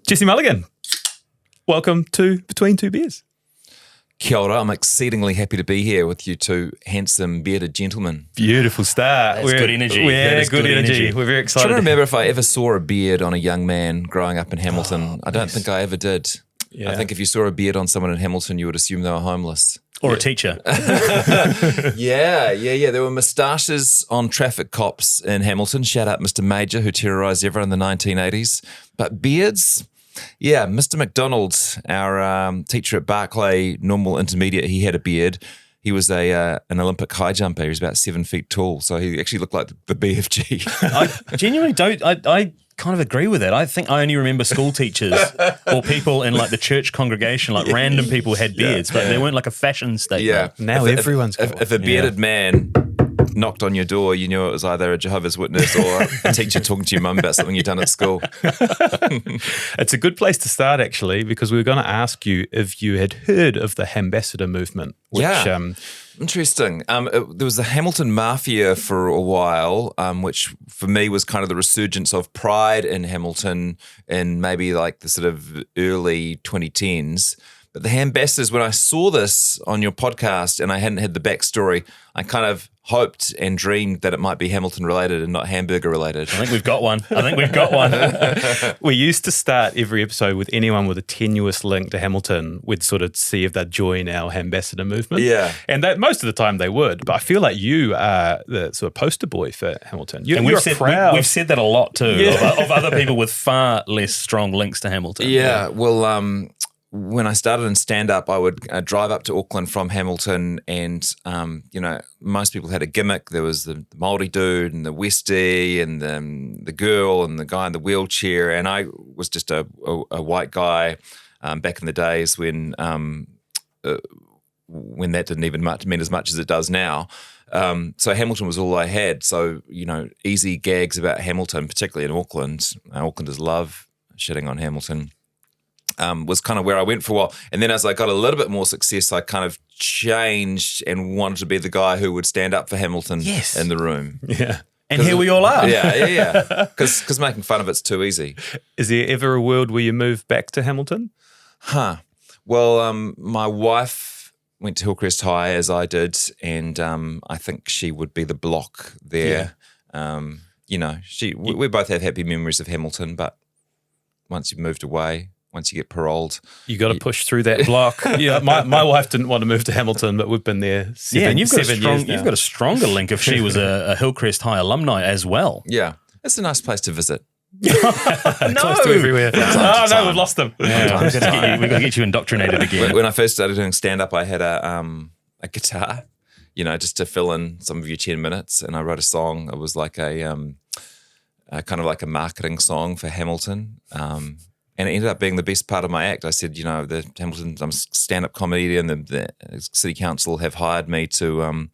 Jesse Mulligan, welcome to Between Two Beers. Kia ora, I'm exceedingly happy to be here with you two handsome, bearded gentlemen. Beautiful start. That's good energy. Yeah, good energy. We're very I'm excited. trying to remember if I ever saw a beard on a young man growing up in Hamilton. I don't think I ever did. Yeah. I think if you saw a beard on someone in Hamilton, you would assume they were homeless. Or a teacher. Yeah. There were moustaches on traffic cops in Hamilton. Shout out Mr. Major, who terrorised everyone in the 1980s. But beards... Yeah, Mr. McDonald, our teacher at Barclay Normal Intermediate, he had a beard. He was an Olympic high jumper. He was about 7 feet tall, so he actually looked like the BFG. I genuinely don't. I kind of agree with that. I think I only remember school teachers or people in like the church congregation, like random people had beards, but they weren't like a fashion statement. Yeah. Now everyone's got one. If a bearded man knocked on your door, you knew it was either a Jehovah's Witness or a teacher talking to your mum about something you'd done at school. It's a good place to start, actually, because we were going to ask you if you had heard of the Hambassador movement. Which, Interesting. There was the Hamilton Mafia for a while, which for me was kind of the resurgence of pride in Hamilton in maybe like the sort of early 2010s. But the Hambassadors, when I saw this on your podcast and I hadn't had the backstory, I kind of hoped and dreamed that it might be Hamilton related and not hamburger related. I think we've got one. we used to start every episode with anyone with a tenuous link to Hamilton. We'd sort of see if they'd join our Hambassador movement. Yeah. And most of the time they would. But I feel like you are the sort of poster boy for Hamilton. And we've said that a lot too, of other people with far less strong links to Hamilton. Yeah. Well, when I started in stand-up, I would drive up to Auckland from Hamilton and, most people had a gimmick. There was the Māori dude and the Westie and the girl and the guy in the wheelchair. And I was just a white guy back in the days when that didn't even mean as much as it does now. So Hamilton was all I had. So, easy gags about Hamilton, particularly in Auckland. Aucklanders love shitting on Hamilton. Was kind of where I went for a while. And then as I got a little bit more success, I kind of changed and wanted to be the guy who would stand up for Hamilton in the room. Yeah. And here we all are. Yeah. Because making fun of it's too easy. Is there ever a world where you move back to Hamilton? Well, my wife went to Hillcrest High as I did, and I think she would be the block there. Yeah. We both have happy memories of Hamilton, but once you've moved away, once you get paroled, you got to push through that block. Yeah, my wife didn't want to move to Hamilton, but we've been there 7 and you've got years now. You've got a stronger link if she was a Hillcrest High alumni as well. Yeah, it's a nice place to visit. Close to everywhere. No, we've lost them. Yeah, we've got to get you indoctrinated again. When I first started doing stand-up, I had a guitar, just to fill in some of your 10 minutes, and I wrote a song. It was like a kind of like a marketing song for Hamilton. And it ended up being the best part of my act. I said, the Hamilton, I'm a stand-up comedian. The city council have hired me to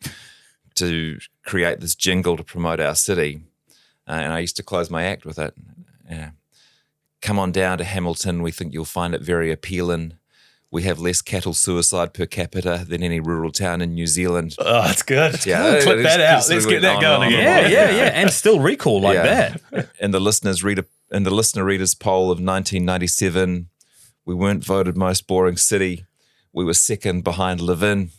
create this jingle to promote our city, and I used to close my act with it. Come on down to Hamilton. We think you'll find it very appealing. We have less cattle suicide per capita than any rural town in New Zealand. Oh, that's good. Yeah, clip that out. Let's get that going again. Yeah, and still recall like that. And the listener readers poll of 1997, we weren't voted most boring city. We were second behind Levin.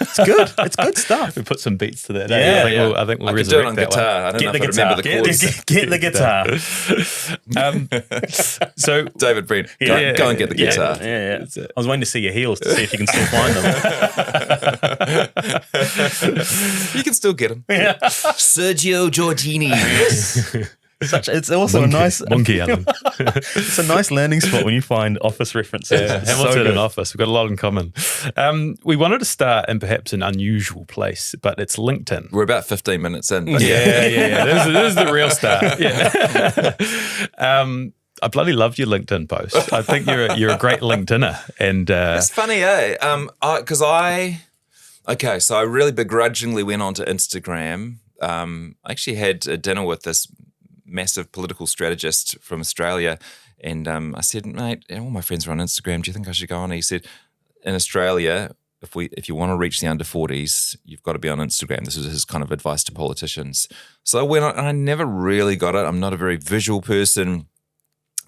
It's good. It's good stuff. We put some beats to that. Yeah, I think we'll I could do it on resurrect that guitar. one. I don't know if I remember the chords. Get the guitar. So David Brent, go and get the guitar. Yeah. I was waiting to see your heels to see if you can still find them. You can still get them. Yeah. Sergio Giorgini. It's also a nice monkey Alan. It's a nice landing spot when you find Office references. Hamilton and Office, we've got a lot in common. We wanted to start in perhaps an unusual place, but it's LinkedIn. We're about 15 minutes in. But Yeah. This is the real start. Yeah. I bloody loved your LinkedIn post. I think you're a great LinkedIner, and it's funny, because so I really begrudgingly went onto Instagram. I actually had a dinner with this massive political strategist from Australia, and I said, mate, all my friends are on Instagram. Do you think I should go on? And he said, in Australia, if you want to reach the under 40s, you've got to be on Instagram. This is his kind of advice to politicians. So I never really got it. I'm not a very visual person.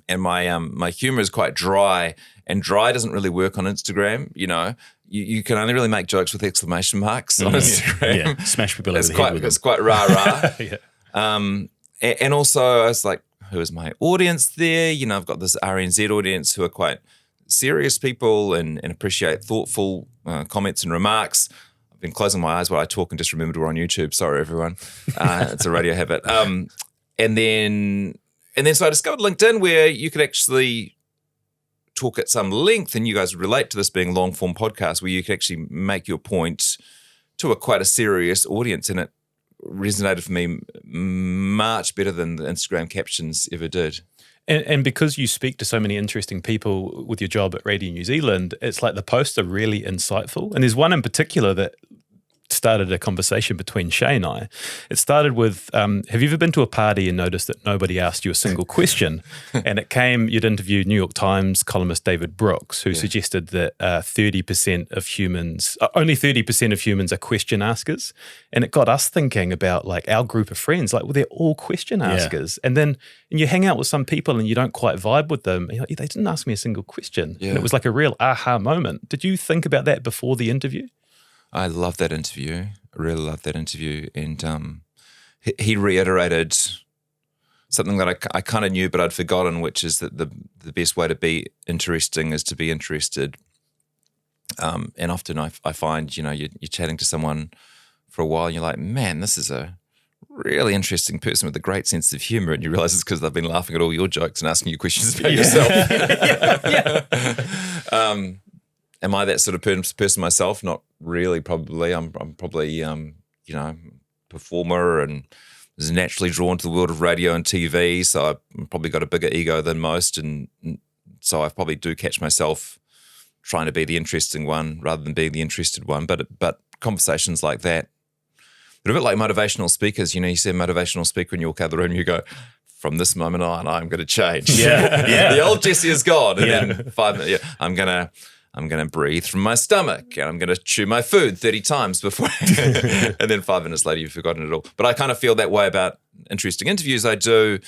and my humor is quite dry, and dry doesn't really work on Instagram. You know, you can only really make jokes with exclamation marks on Instagram. Yeah, smash people over the head with them. It's quite rah-rah. Yeah. And also I was like, who is my audience there? You know, I've got this RNZ audience who are quite serious people and appreciate thoughtful comments and remarks. I've been closing my eyes while I talk and just remembered we're on YouTube. Sorry, everyone. It's a radio habit. And then so I discovered LinkedIn, where you could actually talk at some length, and you guys relate to this being long form podcast, where you could actually make your point to quite a serious audience, and it resonated for me much better than the Instagram captions ever did. And because you speak to so many interesting people with your job at Radio New Zealand, it's like the posts are really insightful. And there's one in particular that started a conversation between Shay and I. It started with, have you ever been to a party and noticed that nobody asked you a single question? And it came, you'd interviewed New York Times columnist David Brooks, who suggested that 30% of humans, only 30% of humans are question askers. And it got us thinking about like our group of friends, like, well, they're all question askers. And then you hang out with some people and you don't quite vibe with them. And you're like, they didn't ask me a single question. Yeah. And it was like a real aha moment. Did you think about that before the interview? I love that interview. I really love that interview. And he reiterated something that I kind of knew but I'd forgotten, which is that the best way to be interesting is to be interested. And often I find, you know, you're chatting to someone for a while and you're like, man, this is a really interesting person with a great sense of humor, and you realize it's because they've been laughing at all your jokes and asking you questions about yourself. Am I that sort of person myself? Not really, probably. I'm probably, you know, performer and was naturally drawn to the world of radio and TV, so I've probably got a bigger ego than most, and so I probably do catch myself trying to be the interesting one rather than being the interested one. But conversations like that, they're a bit like motivational speakers. You know, you see a motivational speaker and you walk out of the room and you go, from this moment on, I'm going to change. Yeah. The old Jesse is gone. And then 5 minutes, I'm going to breathe from my stomach, and I'm going to chew my food 30 times before, and then 5 minutes later, you've forgotten it all. But I kind of feel that way about interesting interviews. I do.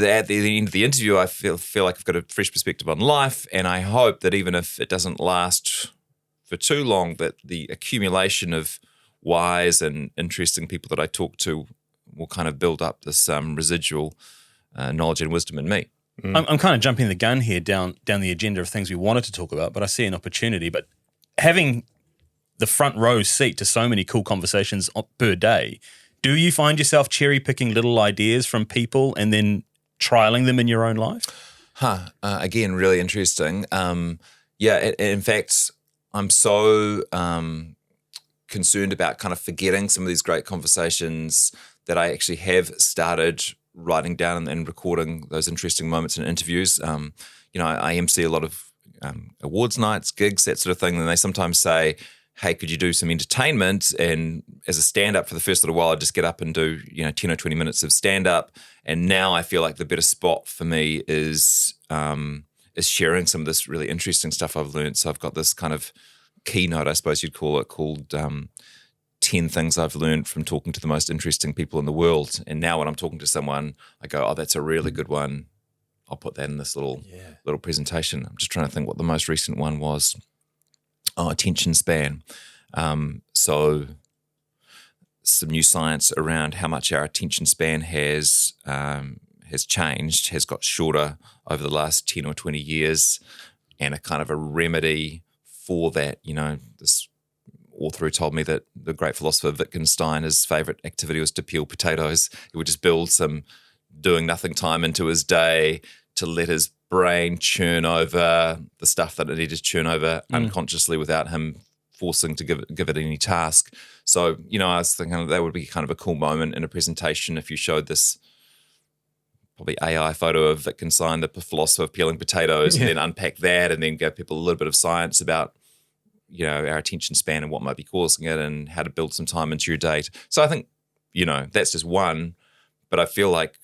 At the end of the interview, I feel like I've got a fresh perspective on life, and I hope that even if it doesn't last for too long, that the accumulation of wise and interesting people that I talk to will kind of build up this residual knowledge and wisdom in me. I'm kind of jumping the gun here down the agenda of things we wanted to talk about, but I see an opportunity. But having the front row seat to so many cool conversations per day, do you find yourself cherry picking little ideas from people and then trialing them in your own life? Again, really interesting. In fact, I'm so concerned about kind of forgetting some of these great conversations that I actually have started writing down and recording those interesting moments in interviews. You know, I MC a lot of awards nights, gigs, that sort of thing, and they sometimes say, hey, could you do some entertainment? And as a stand-up for the first little while, I'd just get up and do, 10 or 20 minutes of stand-up. And now I feel like the better spot for me is sharing some of this really interesting stuff I've learned. So I've got this kind of keynote, I suppose you'd call it, called 10 things I've learned from talking to the most interesting people in the world. And now when I'm talking to someone, I go, oh, that's a really good one. I'll put that in this little presentation. I'm just trying to think what the most recent one was. Oh, attention span. So some new science around how much our attention span has changed, has got shorter over the last 10 or 20 years, and a kind of a remedy for that. This author who told me that the great philosopher Wittgenstein, his favourite activity was to peel potatoes. He would just build some doing nothing time into his day to let his brain churn over the stuff that it needed to churn over unconsciously without him forcing to give it any task. So, I was thinking that would be kind of a cool moment in a presentation if you showed this probably AI photo of Wittgenstein, the philosopher of peeling potatoes, and then unpack that and then give people a little bit of science about our attention span and what might be causing it and how to build some time into your day. So I think, that's just one, but I feel like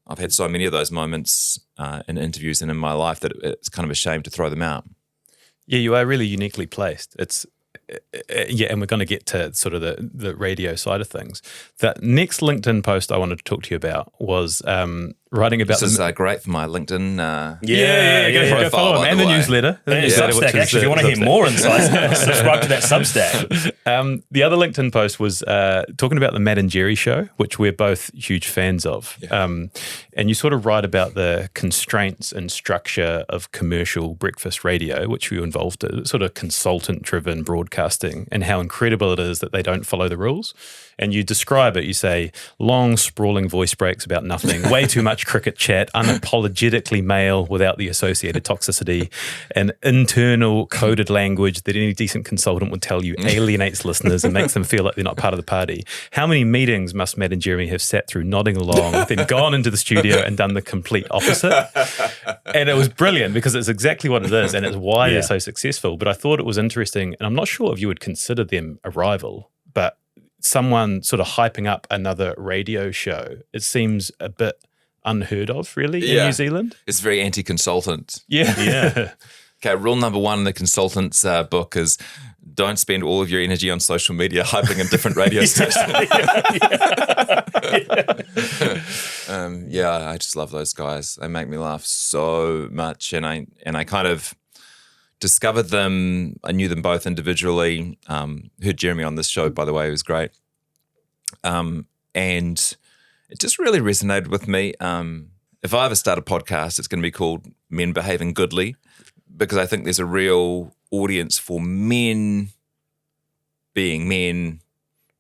I've had so many of those moments in interviews and in my life that it's kind of a shame to throw them out. Yeah, you are really uniquely placed. And we're going to get to sort of the radio side of things. That next LinkedIn post I wanted to talk to you about was writing about This is great for my LinkedIn. Go follow him, by and the the way. newsletter. And Substack, actually, if you want to hear more insights, subscribe to that Substack. The other LinkedIn post was talking about the Matt and Jerry show, which we're both huge fans of. And you sort of write about the constraints and structure of commercial breakfast radio, which you involved in, sort of consultant-driven broadcasting, and how incredible it is that they don't follow the rules. And you describe it, you say, long, sprawling voice breaks about nothing, way too much cricket chat, unapologetically male without the associated toxicity, and internal coded language that any decent consultant would tell you alienates listeners and makes them feel like they're not part of the party. How many meetings must Matt and Jeremy have sat through nodding along, then gone into the studio and done the complete opposite? And it was brilliant because it's exactly what it is, and it's why they're so successful. But I thought it was interesting, and I'm not sure if you would consider them a rival, but someone sort of hyping up another radio show, it seems a bit unheard of, really, in New Zealand. It's very anti-consultant. Yeah. Okay, rule number one in the consultant's book is don't spend all of your energy on social media hyping a different radio station. I just love those guys. They make me laugh so much, and I kind of discovered them. I knew them both individually. Heard Jeremy on this show, by the way. It was great. And it just really resonated with me. If I ever start a podcast, it's going to be called Men Behaving Goodly, because I think there's a real audience for men being men,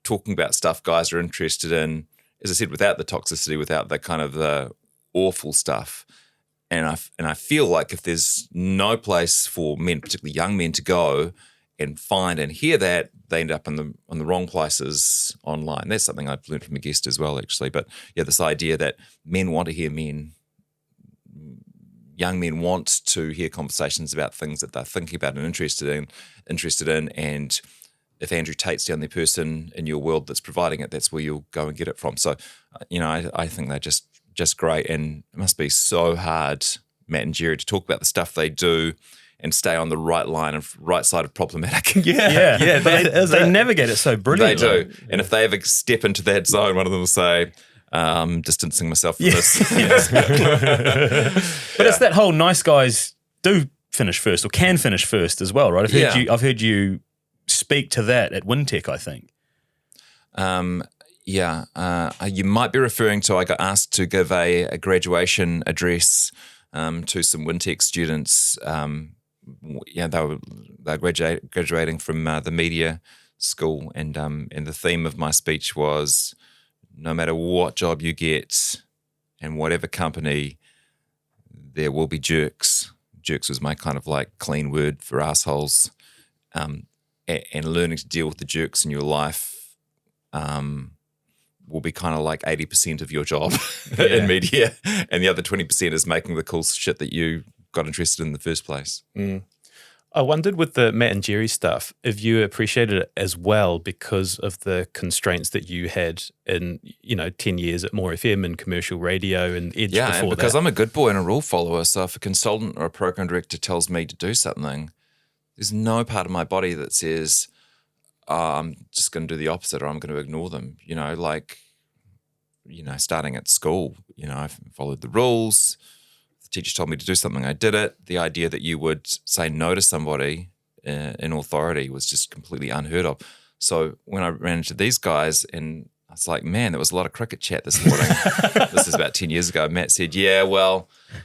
talking about stuff guys are interested in, as I said, without the toxicity, without the kind of the awful stuff. And I feel like if there's no place for men, particularly young men, to go and find and hear that, they end up on the wrong places online. That's something I've learned from a guest as well, actually. But yeah, this idea that men want to hear men, young men want to hear conversations about things that they're thinking about and interested in. And if Andrew Tate's the only person in your world that's providing it, that's where you'll go and get it from. So, I think they're just great, and it must be so hard, Matt and Jerry, to talk about the stuff they do and stay on the right line of right side of problematic. They navigate it so brilliantly. They do. And if they ever step into that zone, one of them will say, distancing myself from this. But it's that whole nice guys do finish first or can finish first as well, right? I've heard you speak to that at Wintech, I think. You might be referring to, I got asked to give a graduation address to some Wintech students. They were graduating from the media school, and the theme of my speech was, no matter what job you get and whatever company, there will be jerks. Jerks was my kind of like clean word for assholes, and learning to deal with the jerks in your life will be kind of like 80% of your job in media, and the other 20% is making the cool shit that you got interested in the first place. I wondered with the Matt and Jerry stuff, if you appreciated it as well because of the constraints that you had in, 10 years at More FM and commercial radio and Edge before that. Yeah, because I'm a good boy and a rule follower, so if a consultant or a program director tells me to do something, there's no part of my body that says, I'm just going to do the opposite or I'm going to ignore them. Starting at school, I followed the rules. The teacher told me to do something, I did it. The idea that you would say no to somebody in authority was just completely unheard of. So when I ran into these guys, and I was like, man, there was a lot of cricket chat this morning. This is about 10 years ago. Matt said,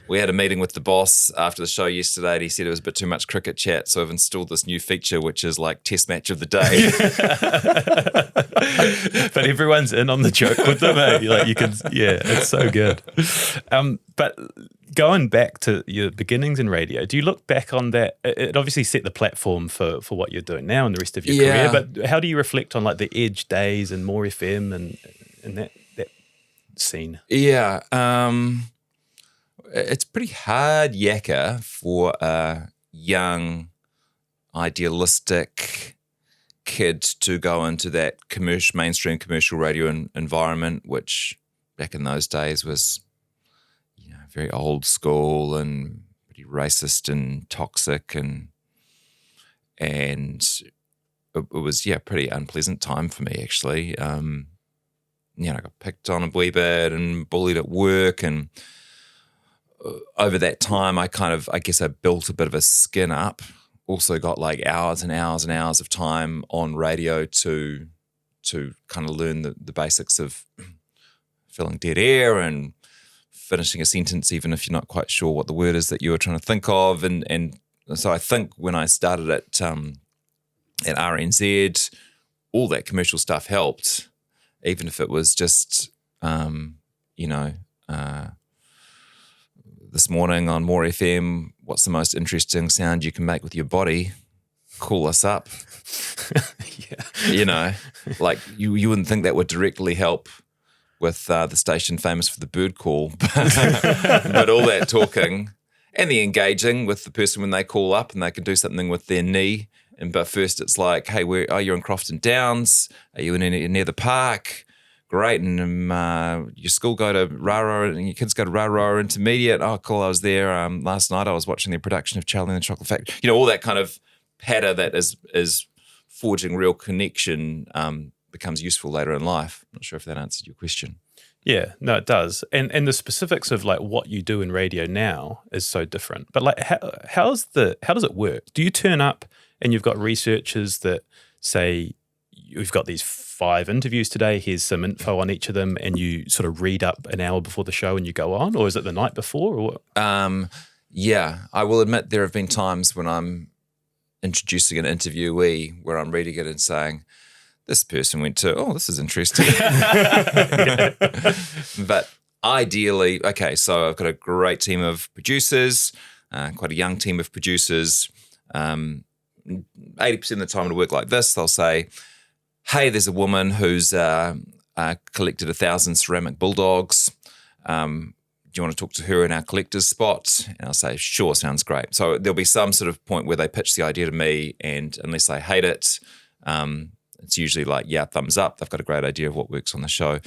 we had a meeting with the boss after the show yesterday, and he said it was a bit too much cricket chat, so I've installed this new feature, which is like test match of the day. But everyone's in on the joke with them. It's so good. But going back to your beginnings in radio, do you look back on that? It obviously set the platform for what you're doing now and the rest of your career, but how do you reflect on like the Edge days and More FM and that scene? Yeah. It's pretty hard yakka for a young, idealistic kid to go into that mainstream commercial radio environment, which back in those days was very old school and pretty racist and toxic, and it was pretty unpleasant time for me actually. I got picked on a wee bit and bullied at work, and over that time, I guess I built a bit of a skin up. Also got like hours and hours and hours of time on radio to kind of learn the basics of filling dead air and finishing a sentence, even if you're not quite sure what the word is that you were trying to think of. And so I think when I started at RNZ, all that commercial stuff helped, even if it was just, this morning on More FM, what's the most interesting sound you can make with your body? Call us up. Like you wouldn't think that would directly help with the station famous for the bird call, but all that talking and the engaging with the person when they call up and they can do something with their knee. But first it's like, hey, where are you in Crofton Downs? Are you near the park? Great. And your school go to Rara and your kids go to Rara Intermediate. Oh, cool. I was there last night. I was watching the production of Charlie and the Chocolate Factory. All that kind of patter that is forging real connection becomes useful later in life. I'm not sure if that answered your question. Yeah, no, it does. And the specifics of like what you do in radio now is so different. But like, how does it work? Do you turn up and you've got researchers that say, you've got these 5 interviews today, here's some info on each of them, and you sort of read up an hour before the show and you go on? Or is it the night before? Or what? Yeah, I will admit there have been times when I'm introducing an interviewee where I'm reading it and saying, this person went to, oh, this is interesting. But ideally, okay, so I've got a great team of producers, quite a young team of producers. 80% of the time it'll work like this. They'll say, hey, there's a woman who's collected 1,000 ceramic bulldogs. Do you want to talk to her in our collector's spot? And I'll say, sure, sounds great. So there'll be some sort of point where they pitch the idea to me, and unless I hate it, it's usually like, yeah, thumbs up. They've got a great idea of what works on the show.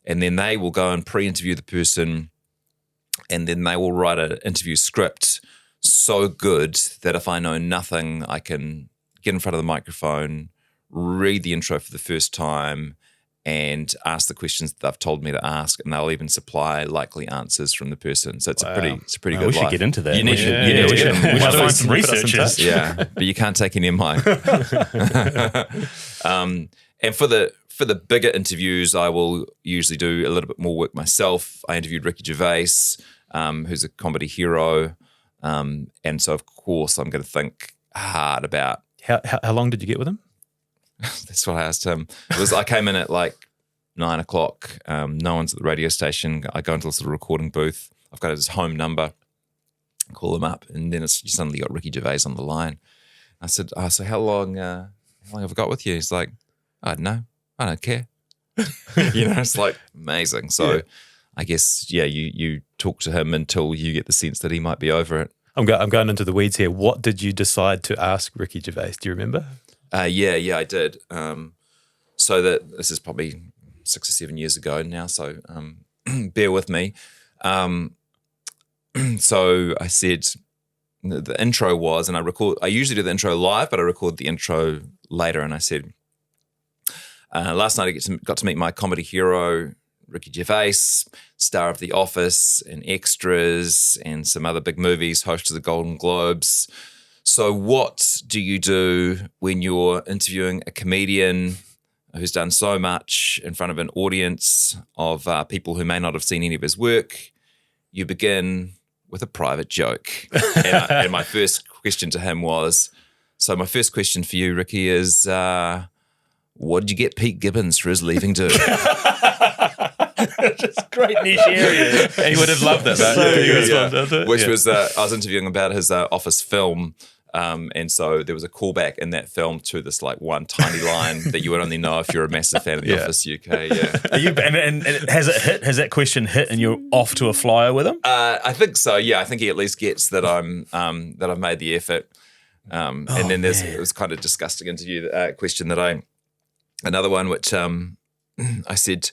And then they will go and pre-interview the person, and then they will write an interview script so good that if I know nothing, I can get in front of the microphone, read the intro for the first time, and ask the questions that they've told me to ask, and they'll even supply likely answers from the person. So it's a pretty good We should life. get into that. You need we should find some researchers. Yeah, but you can't take any of mine. And for the bigger interviews, I will usually do a little bit more work myself. I interviewed Ricky Gervais, who's a comedy hero, and so of course I'm going to think hard about How long did you get with him? That's what I asked him. I came in at like 9 o'clock. No one's at the radio station. I go into a sort of recording booth. I've got his home number. Call him up, and then you suddenly got Ricky Gervais on the line. I said, "Oh, so how long have I got with you?" He's like, "I don't know. I don't care." It's like amazing. So yeah. I guess you talk to him until you get the sense that he might be over it. I'm going into the weeds here. What did you decide to ask Ricky Gervais? Do you remember? Yeah, I did. So that this is probably 6 or 7 years ago now. So bear with me. So I said the intro was, and I usually do the intro live, but I record the intro later. And I said, last night I got to meet my comedy hero, Ricky Gervais, star of The Office and Extras and some other big movies, host of the Golden Globes. So what do you do when you're interviewing a comedian who's done so much in front of an audience of people who may not have seen any of his work? You begin with a private joke. And my first question to him was, so my first question for you, Ricky, is what did you get Pete Gibbons for his leaving do? Just great niche area. He would have loved it. Which was, I was interviewing about his Office film. And so there was a callback in that film to this like one tiny line that you would only know if you're a massive fan of The Office UK. Yeah. And has it hit? Has that question hit and you're off to a flyer with him? I think so. Yeah. I think he at least gets that that I've made the effort. And then it was kind of disgusting interview question another one, which I said,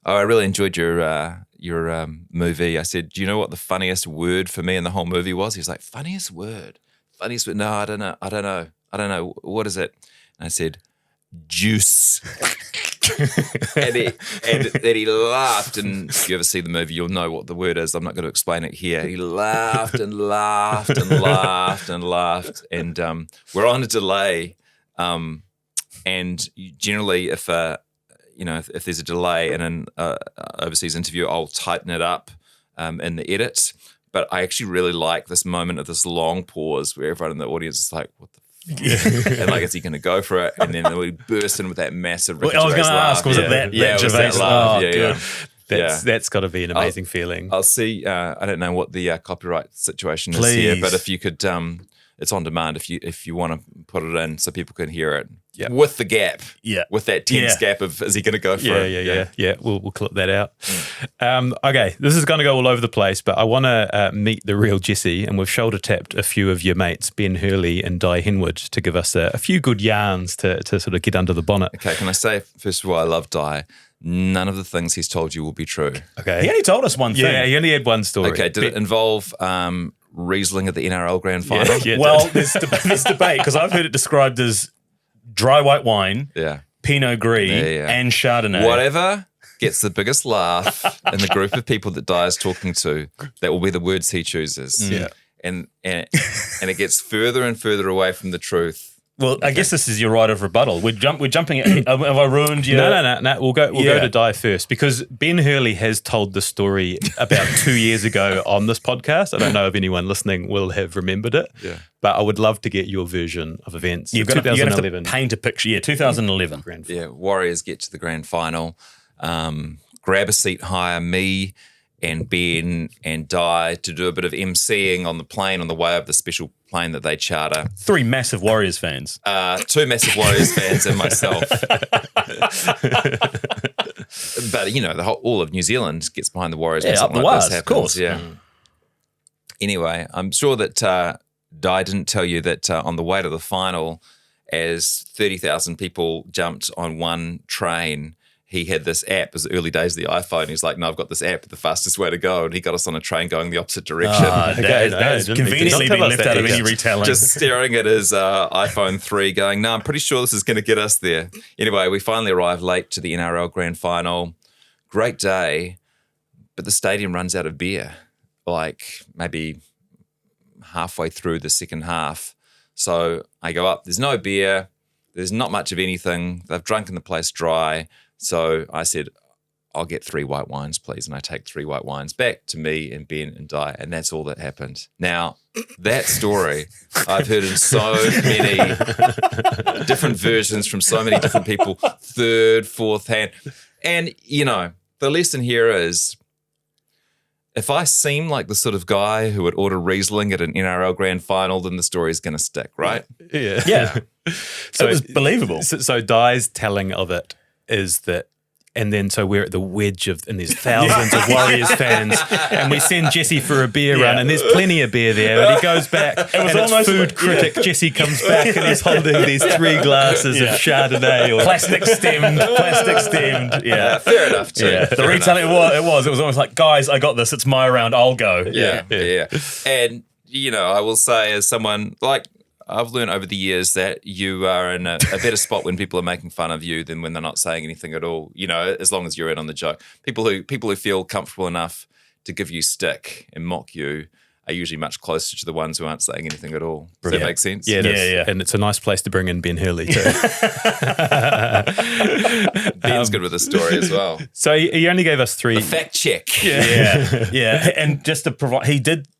oh, I really enjoyed your movie. I said, do you know what the funniest word for me in the whole movie was? He was like, funniest word? No, I don't know. What is it? And I said, juice. and he laughed. And if you ever see the movie, you'll know what the word is. I'm not going to explain it here. He laughed and laughed and laughed and laughed. And we're on a delay. And generally, if there's a delay in an overseas interview, I'll tighten it up in the edit. But I actually really like this moment of this long pause where everyone in the audience is like, what the and like, is he going to go for it? And then we burst in with that massive Ricky I was Gervais going to laugh. ask, was it that Gervais laugh? That's got to be an amazing feeling. I'll see. I don't know what the copyright situation is Please. here, but if you could, it's on demand if you want to put it in so people can hear it. Yeah. With the gap. Yeah. With that tense gap of, is he going to go for it? Yeah. We'll clip that out. Okay, this is going to go all over the place, but I want to meet the real Jesse, and we've shoulder tapped a few of your mates, Ben Hurley and Dai Henwood, to give us a few good yarns to sort of get under the bonnet. Okay, can I say, first of all, I love Dai. None of the things he's told you will be true. Okay. He only told us one thing. Yeah, he only had one story. Okay, did it involve Riesling at the NRL Grand Final? Yeah, Well, there's debate because I've heard it described as dry white wine, Pinot Gris, and Chardonnay. Whatever gets the biggest laugh in the group of people that Dai is talking to, that will be the words he chooses. Yeah. And it gets further and further away from the truth. Well, I guess this is your right of rebuttal. We're jumping. Have I ruined you? No. We'll go to Dai first, because Ben Hurley has told the story about 2 years ago on this podcast. I don't know if anyone listening will have remembered it, but I would love to get your version of events. You're going to have to paint a picture. Yeah, 2011. Grand Final. Yeah, Warriors get to the grand final, grab a seat higher, me and Ben and Dai, to do a bit of emceeing on the plane on the way of the special plane that they charter. 3 massive Warriors fans. 2 massive Warriors fans and myself. But, all of New Zealand gets behind the Warriors. Yeah, up the wires, of course. Yeah. Anyway, I'm sure that Dai didn't tell you that on the way to the final, as 30,000 people jumped on one train, he had this app. It was the early days of the iPhone. He's like, no, I've got this app, the fastest way to go. And he got us on a train going the opposite direction. That is conveniently been left out of any retelling. Just staring at his iPhone 3 going, no, I'm pretty sure this is going to get us there. Anyway, we finally arrived late to the NRL Grand Final. Great day, but the stadium runs out of beer, like maybe halfway through the second half. So I go up, there's no beer, there's not much of anything. They've drunken the place dry. So I said, I'll get 3 white wines, please. And I take 3 white wines back to me and Ben and Dai, and that's all that happened. Now, that story I've heard in so many different versions from so many different people, third, fourth hand. And, the lesson here is, if I seem like the sort of guy who would order Riesling at an NRL Grand Final, then the story is going to stick, right? Yeah. So it was believable. So Dai's telling of it is that, and then so we're at the wedge and there's thousands of Warriors fans, and we send Jesse for a beer run, and there's plenty of beer there, and he goes back, and it's food critic Jesse comes back, and he's holding these 3 glasses of Chardonnay or plastic stemmed. Yeah, fair enough too. Yeah. The retailing it was almost like, guys, I got this. It's my round. I'll go. Yeah. And I will say, as someone like, I've learned over the years that you are in a better spot when people are making fun of you than when they're not saying anything at all. As long as you're in on the joke. People who feel comfortable enough to give you stick and mock you are usually much closer to the ones who aren't saying anything at all. Does that make sense? Yeah, and it's a nice place to bring in Ben Hurley too. Ben's good with the story as well. So he only gave us 3. The fact check. Yeah. And just to provide,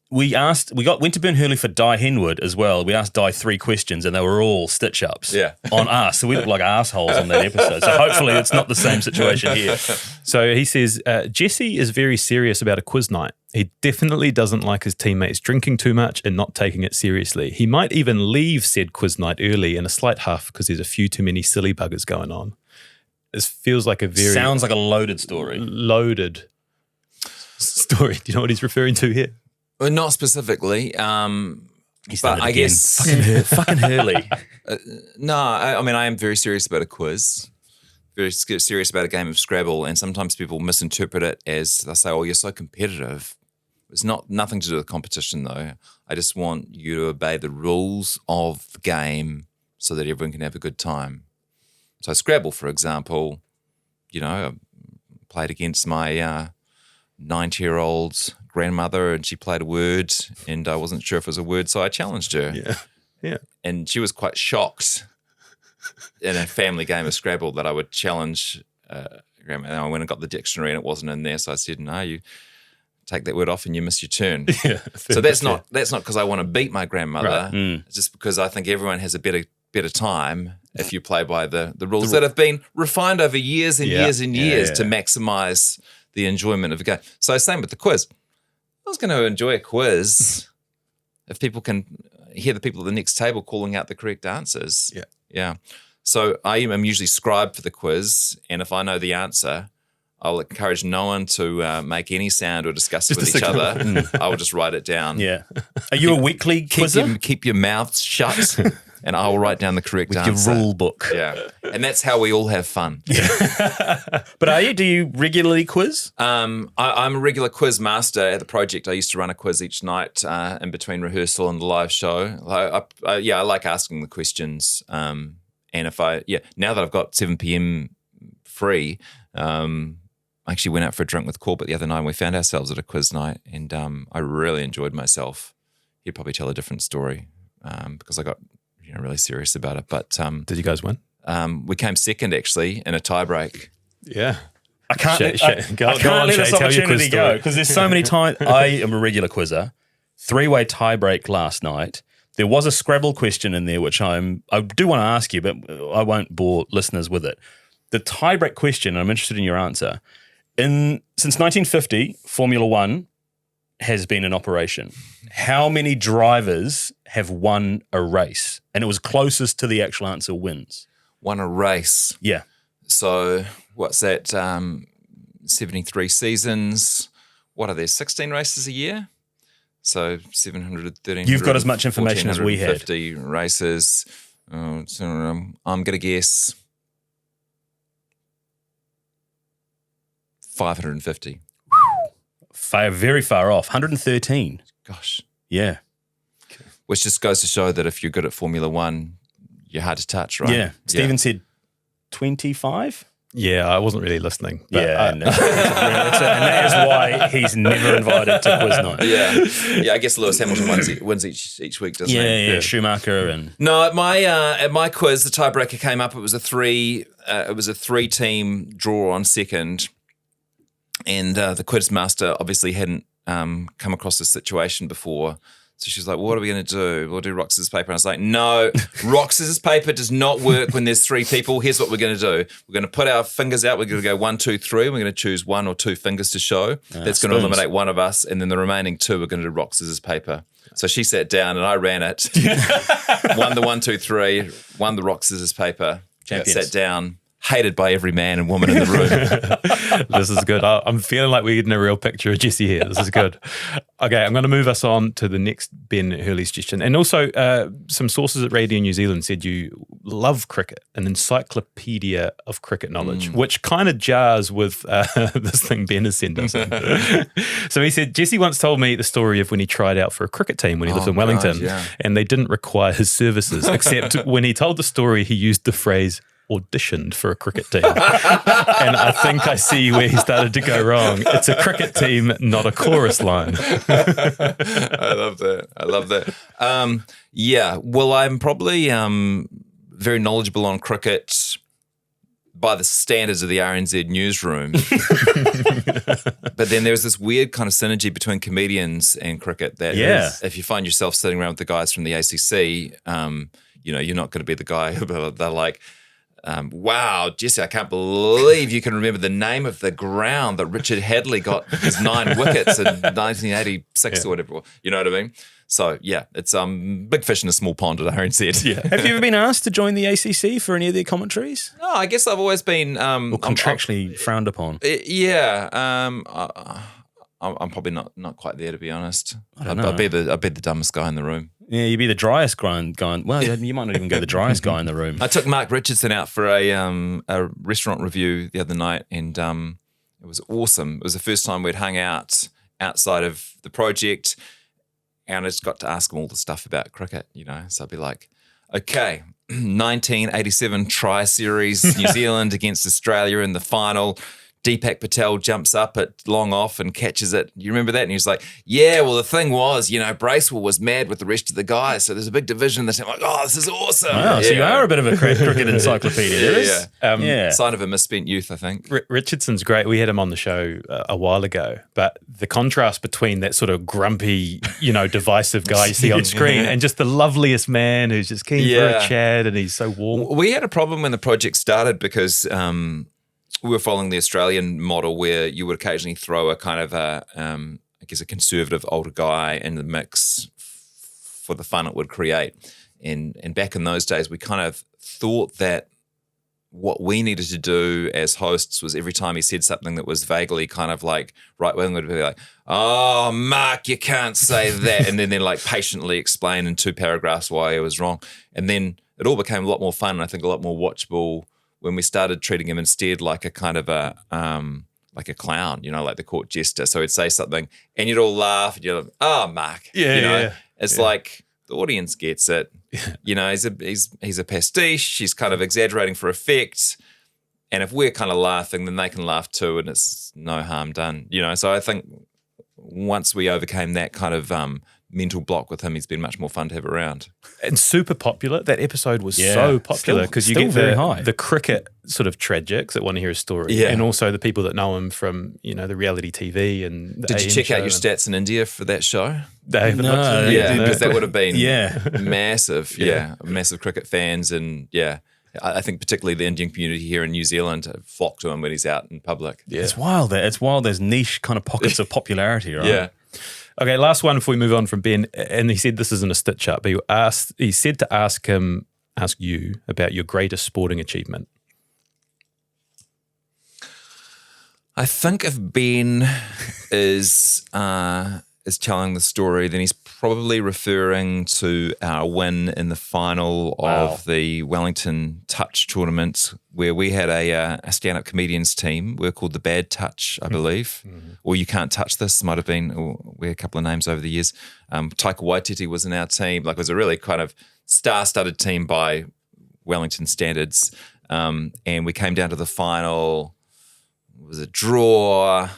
went to Ben Hurley for Dai Henwood as well. We asked Dai 3 questions, and they were all stitch-ups on us. So we look like assholes on that episode. So hopefully it's not the same situation here. So he says, Jesse is very serious about a quiz night. He definitely doesn't like his teammates drinking too much and not taking it seriously. He might even leave said quiz night early in a slight huff because there's a few too many silly buggers going on. This feels like a very... Sounds like a loaded story. Loaded story. Do you know what he's referring to here? Well, not specifically, but I guess fucking Hurley. No, I am very serious about a quiz, very serious about a game of Scrabble, and sometimes people misinterpret it as they say, "Oh, you're so competitive." It's nothing to do with competition, though. I just want you to obey the rules of the game so that everyone can have a good time. So Scrabble, for example, I played against my 90-year-old grandmother, and she played a word, and I wasn't sure if it was a word, so I challenged her. Yeah. And she was quite shocked in a family game of Scrabble that I would challenge grandma. And I went and got the dictionary, and it wasn't in there, so I said, "No, you take that word off, and you miss your turn." Yeah. So that's not because I want to beat my grandmother. Right. It's just because I think everyone has a better time if you play by the rules that have been refined over years and years and years to maximize the enjoyment of a game. So same with the quiz. I was going to enjoy a quiz if people can hear the people at the next table calling out the correct answers. Yeah. So I am usually scribe for the quiz, and if I know the answer, I'll encourage no one to make any sound or discuss it with each other. I will just write it down. Yeah. Are you a weekly quizzer? Keep your mouths shut, and I will write down the correct answer. Your rule book. Yeah. And that's how we all have fun. But do you regularly quiz? I'm a regular quiz master at the project. I used to run a quiz each night in between rehearsal and the live show. I like asking the questions. And now that I've got 7 p.m. free, I actually went out for a drink with Corbett the other night, and we found ourselves at a quiz night, and I really enjoyed myself. He'd probably tell a different story because I got really serious about it. But did you guys win? We came second, actually, in a tie-break. Yeah. I can't let Shay, this opportunity go because there's so many times. I am a regular quizzer. 3-way tie-break last night. There was a Scrabble question in there, which I do want to ask you, but I won't bore listeners with it. The tie-break question, I'm interested in your answer. Since 1950, Formula One has been in operation. How many drivers have won a race? And it was closest to the actual answer wins. Won a race. Yeah. So what's that? 73 seasons. What are there? 16 races a year? So 700, 1300. You've got as much information as we had. 50 races. I'm going to guess 550. Very far off. 113. Gosh. Yeah. Which just goes to show that if you're good at Formula One, you're hard to touch, right? Yeah. Stephen said 25? Yeah, I wasn't really listening. But and that is why he's never invited to quiz night. Yeah. I guess Lewis Hamilton wins each week, doesn't he? Yeah. Schumacher and no. At my quiz, the tiebreaker came up. It was a 3-team draw on second, and the quiz master obviously hadn't come across this situation before. So she's like, well, what are we going to do? We'll do rock, scissors, paper. And I was like, no, rock, scissors, paper does not work when there's 3 people. Here's what we're going to do. We're going to put our fingers out. We're going to go 1, 2, 3. We're going to choose 1 or 2 fingers to show. That's going to eliminate one of us. And then the remaining 2 we're going to do rock, scissors, paper. So she sat down and I ran it. Won the 1, 2, 3. Won the rock, scissors, paper. Champions. Sat down. Hated by every man and woman in the room. This is good. I'm feeling like we're getting a real picture of Jesse here. This is good. Okay, I'm going to move us on to the next Ben Hurley suggestion. And also, some sources at Radio New Zealand said you love cricket, an encyclopedia of cricket knowledge, which kind of jars with this thing Ben has sent us in. So he said, Jesse once told me the story of when he tried out for a cricket team when he lived in Wellington, and they didn't require his services, except when he told the story, he used the phrase, auditioned for a cricket team. And I think I see where he started to go wrong. It's a cricket team, not a chorus line. I love that. Well, I'm probably very knowledgeable on cricket by the standards of the RNZ newsroom. But then there's this weird kind of synergy between comedians and cricket that is, if you find yourself sitting around with the guys from the ACC, you're not going to be the guy who they're like, wow, Jesse, I can't believe you can remember the name of the ground that Richard Hadley got his 9 wickets in 1986 or whatever. You know what I mean? So, it's big fish in a small pond at RNZ. Yeah. Have you ever been asked to join the ACC for any of their commentaries? No, I guess I've always been... or contractually frowned upon? I'm probably not quite there, to be honest. I'd be the dumbest guy in the room. Yeah, you'd be the driest guy going. Well, you might not even go the driest guy in the room. I took Mark Richardson out for a restaurant review the other night, and it was awesome. It was the first time we'd hung out outside of the project, and I just got to ask him all the stuff about cricket. So I'd be like, okay, 1987 Tri-Series, New Zealand against Australia in the final. Deepak Patel jumps up at long off and catches it. You remember that? And he was like, yeah, well, the thing was, Bracewell was mad with the rest of the guys. So there's a big division in the team. Like, oh, this is awesome. Wow, so you are a bit of a cricket encyclopedia. Yeah. Sign of a misspent youth, I think. Richardson's great. We had him on the show a while ago, but the contrast between that sort of grumpy, divisive guy you see on screen and just the loveliest man who's just keen for a chat and he's so warm. We had a problem when the project started because we were following the Australian model where you would occasionally throw a kind of a conservative older guy in the mix for the fun it would create. And back in those days, we kind of thought that what we needed to do as hosts was every time he said something that was vaguely kind of like right-wing, would be like, oh, Mark, you can't say that. And then like patiently explain in 2 paragraphs why he was wrong. And then it all became a lot more fun and I think a lot more watchable when we started treating him instead like a kind of a clown, like the court jester. So he'd say something and you'd all laugh and you're like, oh, Mark. It's like the audience gets it. He's a pastiche. He's kind of exaggerating for effect. And if we're kind of laughing, then they can laugh too and it's no harm done. So I think once we overcame that kind of mental block with him, he's been much more fun to have around. And super popular. That episode was so popular because you get the cricket sort of tragics that want to hear his story and also the people that know him from, the reality TV and the Did you check out your stats in India for that show? No. Because that would have been massive. Massive cricket fans and I think particularly the Indian community here in New Zealand flock to him when he's out in public. Yeah. It's wild. There's niche kind of pockets of popularity, right? Yeah. Okay, last one before we move on from Ben. And he said this isn't a stitch up, but he said to ask you about your greatest sporting achievement. I think if Ben is telling the story, then he's probably referring to our win in the final of the Wellington Touch tournament, where we had a stand-up comedians team. We're called the Bad Touch, I believe. Mm-hmm. Or You Can't Touch This might have been, or we had a couple of names over the years. Taika Waititi was in our team. Like, it was a really kind of star-studded team by Wellington standards. And we came down to the final. It was a draw.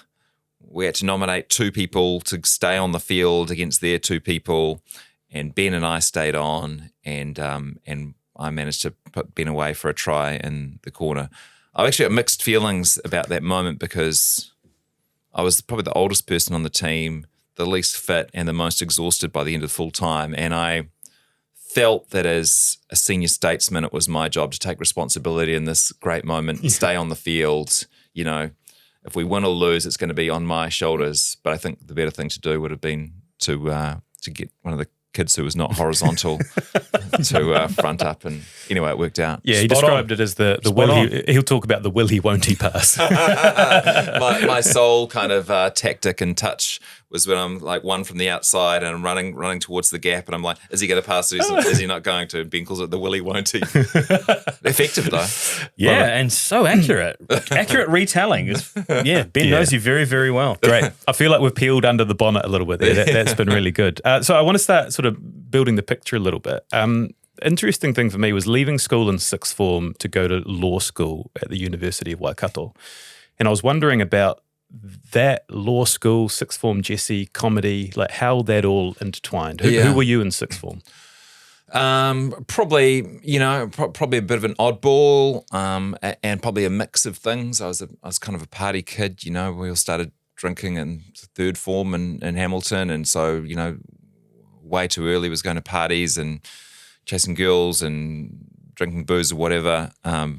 We had to nominate 2 people to stay on the field against their 2 people, and Ben and I stayed on, and I managed to put Ben away for a try in the corner. I've actually got mixed feelings about that moment because I was probably the oldest person on the team, the least fit, and the most exhausted by the end of full time, and I felt that as a senior statesman, it was my job to take responsibility in this great moment, and stay on the field, If we win or lose, it's going to be on my shoulders. But I think the better thing to do would have been to get one of the kids who was not horizontal to front up. And anyway, it worked out. Yeah, he described it as the will. He'll talk about the will he, won't he pass. my sole kind of tactic and touch was when I'm like one from the outside and I'm running towards the gap and I'm like, is he going to pass or is he not going to? Ben calls it the will he, won't he. Effective though. Yeah, and so accurate. Accurate retelling. Ben knows you very, very well. Great. I feel like we've peeled under the bonnet a little bit there. That's been really good. So I want to start sort of building the picture a little bit. Interesting thing for me was leaving school in sixth form to go to law school at the University of Waikato. And I was wondering about that law school, sixth form Jesse, comedy, like how that all intertwined. Who were you in sixth form? Probably a bit of an oddball, and probably a mix of things. I was kind of a party kid. We all started drinking in third form in Hamilton, and so way too early was going to parties and chasing girls and drinking booze or whatever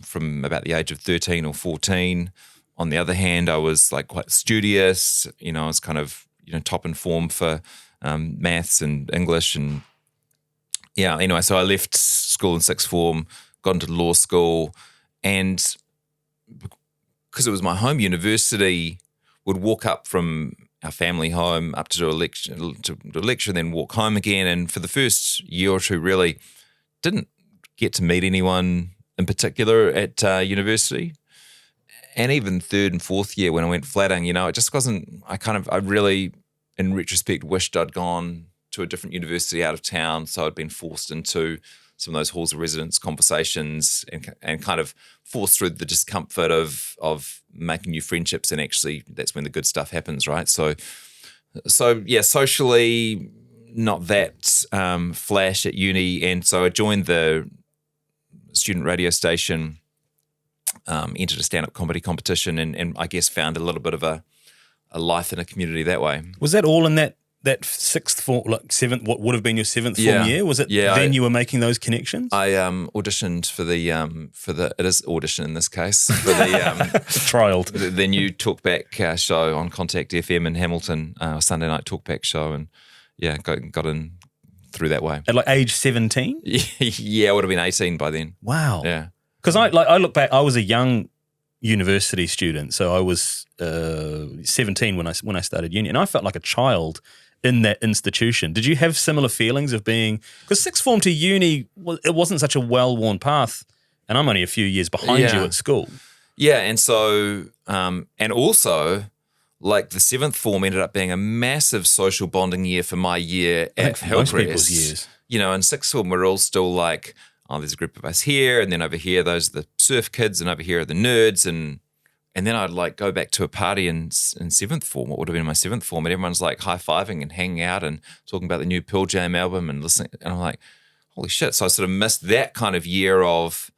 from about the age of 13 or 14. On the other hand, I was like quite studious. I was kind of top in form for maths and English, and anyway, so I left school in sixth form, got into law school, and because it was my home university, would walk up from our family home up to do a lecture, and then walk home again. And for the first year or two, really didn't get to meet anyone in particular at university. And even third and fourth year when I went flatting, it just wasn't, I really, in retrospect, wished I'd gone to a different university out of town. So I'd been forced into some of those halls of residence conversations and kind of force through the discomfort of making new friendships, and actually that's when the good stuff happens, right? So yeah, socially not that flash at uni, and so I joined the student radio station, entered a stand-up comedy competition, and I guess found a little bit of a life in a community that way. Was that all in that sixth form, like seventh, what would have been your seventh form year? Was it then you were making those connections? I auditioned for the it is audition in this case, for the trialed the new talkback show on Contact FM in Hamilton, Sunday night talkback show, and got in through that way. At like age 17? Yeah, I would have been 18 by then. Wow. Yeah. Because I look back, I was a young university student, so I was 17 when I started uni, and I felt like a child in that institution. Did you have similar feelings of being, because sixth form to uni, it wasn't such a well-worn path, and I'm only a few years behind you at school. Yeah, and so, and also, like the seventh form ended up being a massive social bonding year for my year at Hillcrest. Most people's years. You know, in sixth form, we're all still like, oh, there's a group of us here, and then over here, those are the surf kids, and over here are the nerds, and then I'd like go back to a party in seventh form, what would have been my seventh form, and everyone's like high-fiving and hanging out and talking about the new Pearl Jam album and listening, and I'm like, holy shit. So I sort of missed that kind of year of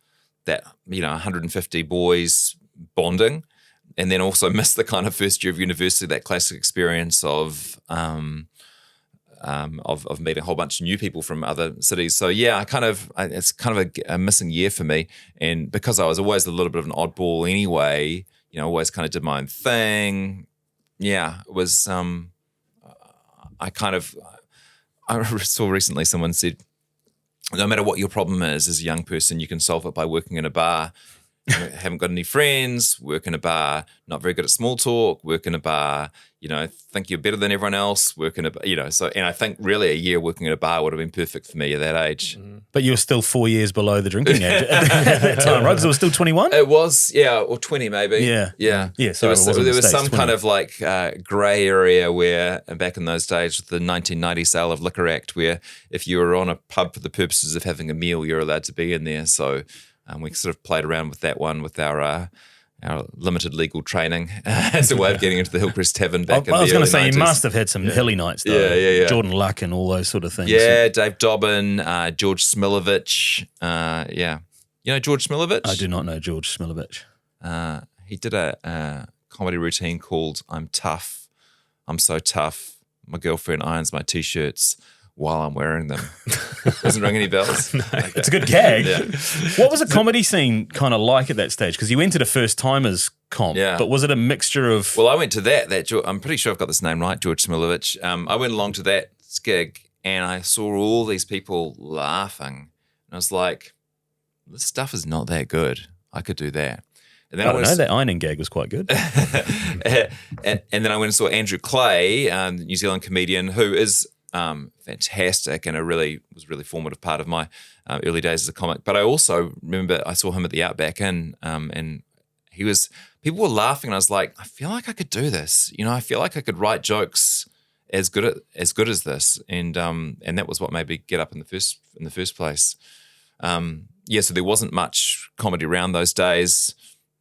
that, 150 boys bonding, and then also missed the kind of first year of university, that classic experience of meeting a whole bunch of new people from other cities. So yeah, it's kind of a missing year for me. And because I was always a little bit of an oddball anyway, always kind of did my own thing. Yeah, it was, I saw recently someone said, no matter what your problem is as a young person, you can solve it by working in a bar. Haven't got any friends, work in a bar, not very good at small talk, work in a bar, think you're better than everyone else, work in a bar, and I think really a year working in a bar would have been perfect for me at that age. But you were still 4 years below the drinking age at that time, right? Because it was still 21? It was, or 20 maybe. Yeah. So there was some kind of like grey area where, back in those days, with the 1990 Sale of Liquor Act, where if you were on a pub for the purposes of having a meal, you're allowed to be in there. So we sort of played around with that one with our limited legal training as a way of getting into the Hillcrest Tavern back in the early 90s. I was going to say, you must have had some hilly nights, though. Yeah. Jordan Luck and all those sort of things. Yeah, Dave Dobbin, George Smilovich. You know George Smilovich? I do not know George Smilovich. He did a comedy routine called I'm Tough. I'm so tough. My girlfriend irons my T-shirts while I'm wearing them. Doesn't ring any bells? No. Okay. It's a good gag. Yeah. What was the comedy scene kind of like at that stage? Because you entered a first-timers comp, but was it a mixture of... Well, I went to that I'm pretty sure I've got this name right, George Smilovich. I went along to that gig and I saw all these people laughing. And I was like, this stuff is not that good. I could do that. And then I don't know, that ironing gag was quite good. and then I went and saw Andrew Clay, the New Zealand comedian, who is... fantastic, and was really formative part of my early days as a comic. But I also remember I saw him at the Outback Inn, and people were laughing, and I was like, I feel like I could do this. I feel like I could write jokes as good as this, and that was what made me get up in the first place. So there wasn't much comedy around those days.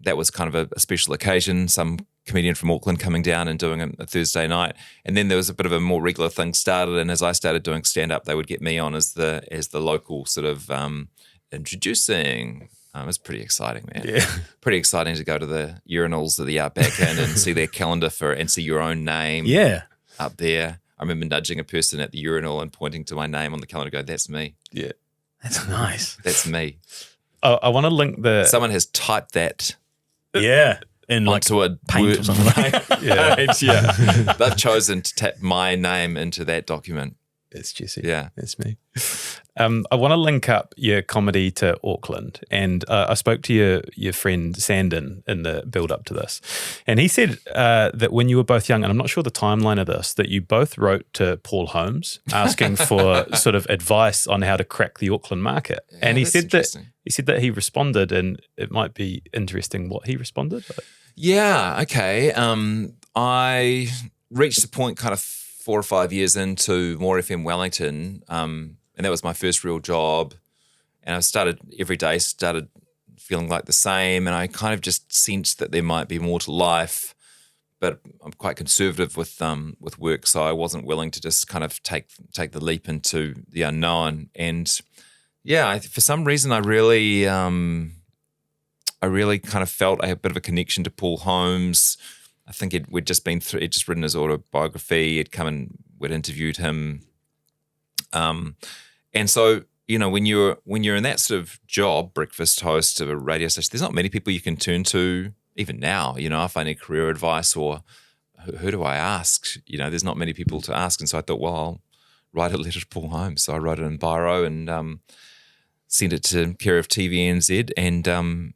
That was kind of a special occasion. Some comedian from Auckland coming down and doing a Thursday night, and then there was a bit of a more regular thing started. And as I started doing stand up, they would get me on as the local sort of introducing. It was pretty exciting, man. Yeah, pretty exciting to go to the urinals of the Outback Inn and see their calendar and see your own name. Yeah, up there. I remember nudging a person at the urinal and pointing to my name on the calendar. Go, that's me. Yeah, that's nice. That's me. I want to link someone has typed that. Yeah. In onto a paint or something. Yeah. They've chosen to tap my name into that document. It's Jesse. Yeah. It's me. I want to link up your comedy to Auckland, and I spoke to your friend Sandon in the build up to this, and he said that when you were both young, and I'm not sure the timeline of this, that you both wrote to Paul Holmes asking for sort of advice on how to crack the Auckland market, and he said that he responded, and it might be interesting what he responded. Yeah. Okay. I reached a point kind of 4 or 5 years into More FM Wellington, and that was my first real job. And I started feeling like the same, and I kind of just sensed that there might be more to life. But I'm quite conservative with work, so I wasn't willing to just kind of take the leap into the unknown. And yeah, for some reason, I really kind of felt a bit of a connection to Paul Holmes. I think he'd just written his autobiography. We'd interviewed him, and so when you're in that sort of job, breakfast host of a radio station, there's not many people you can turn to. Even now, if I need career advice or who do I ask? There's not many people to ask. And so I thought, well, I'll write a letter to Paul Holmes. So I wrote it in biro and sent it to care of TVNZ. And a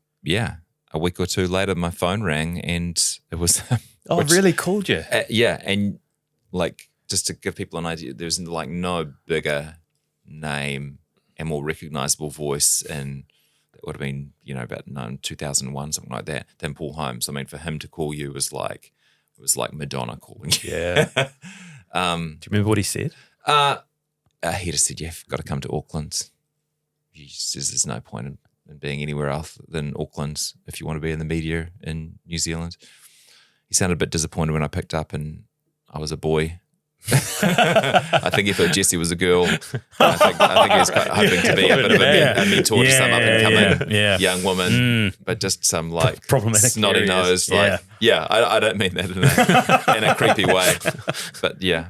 week or two later, my phone rang and it was. Really called you? Yeah. And like, just to give people an idea, there's like no bigger name and more recognizable voice and would have been, about 2001, something like that, than Paul Holmes. I mean, for him to call you was like Madonna calling you. Yeah. Do you remember what he said? He just said, "You've got to come to Auckland." He says there's no point in being anywhere else than Auckland if you want to be in the media in New Zealand. He sounded a bit disappointed when I picked up and I was a boy. I think he thought Jessie was a girl. I think he was quite hoping to be a bit of a mentor to some up-and-coming young woman, but just some like problematic snotty nose. I don't mean that in a creepy way, but yeah,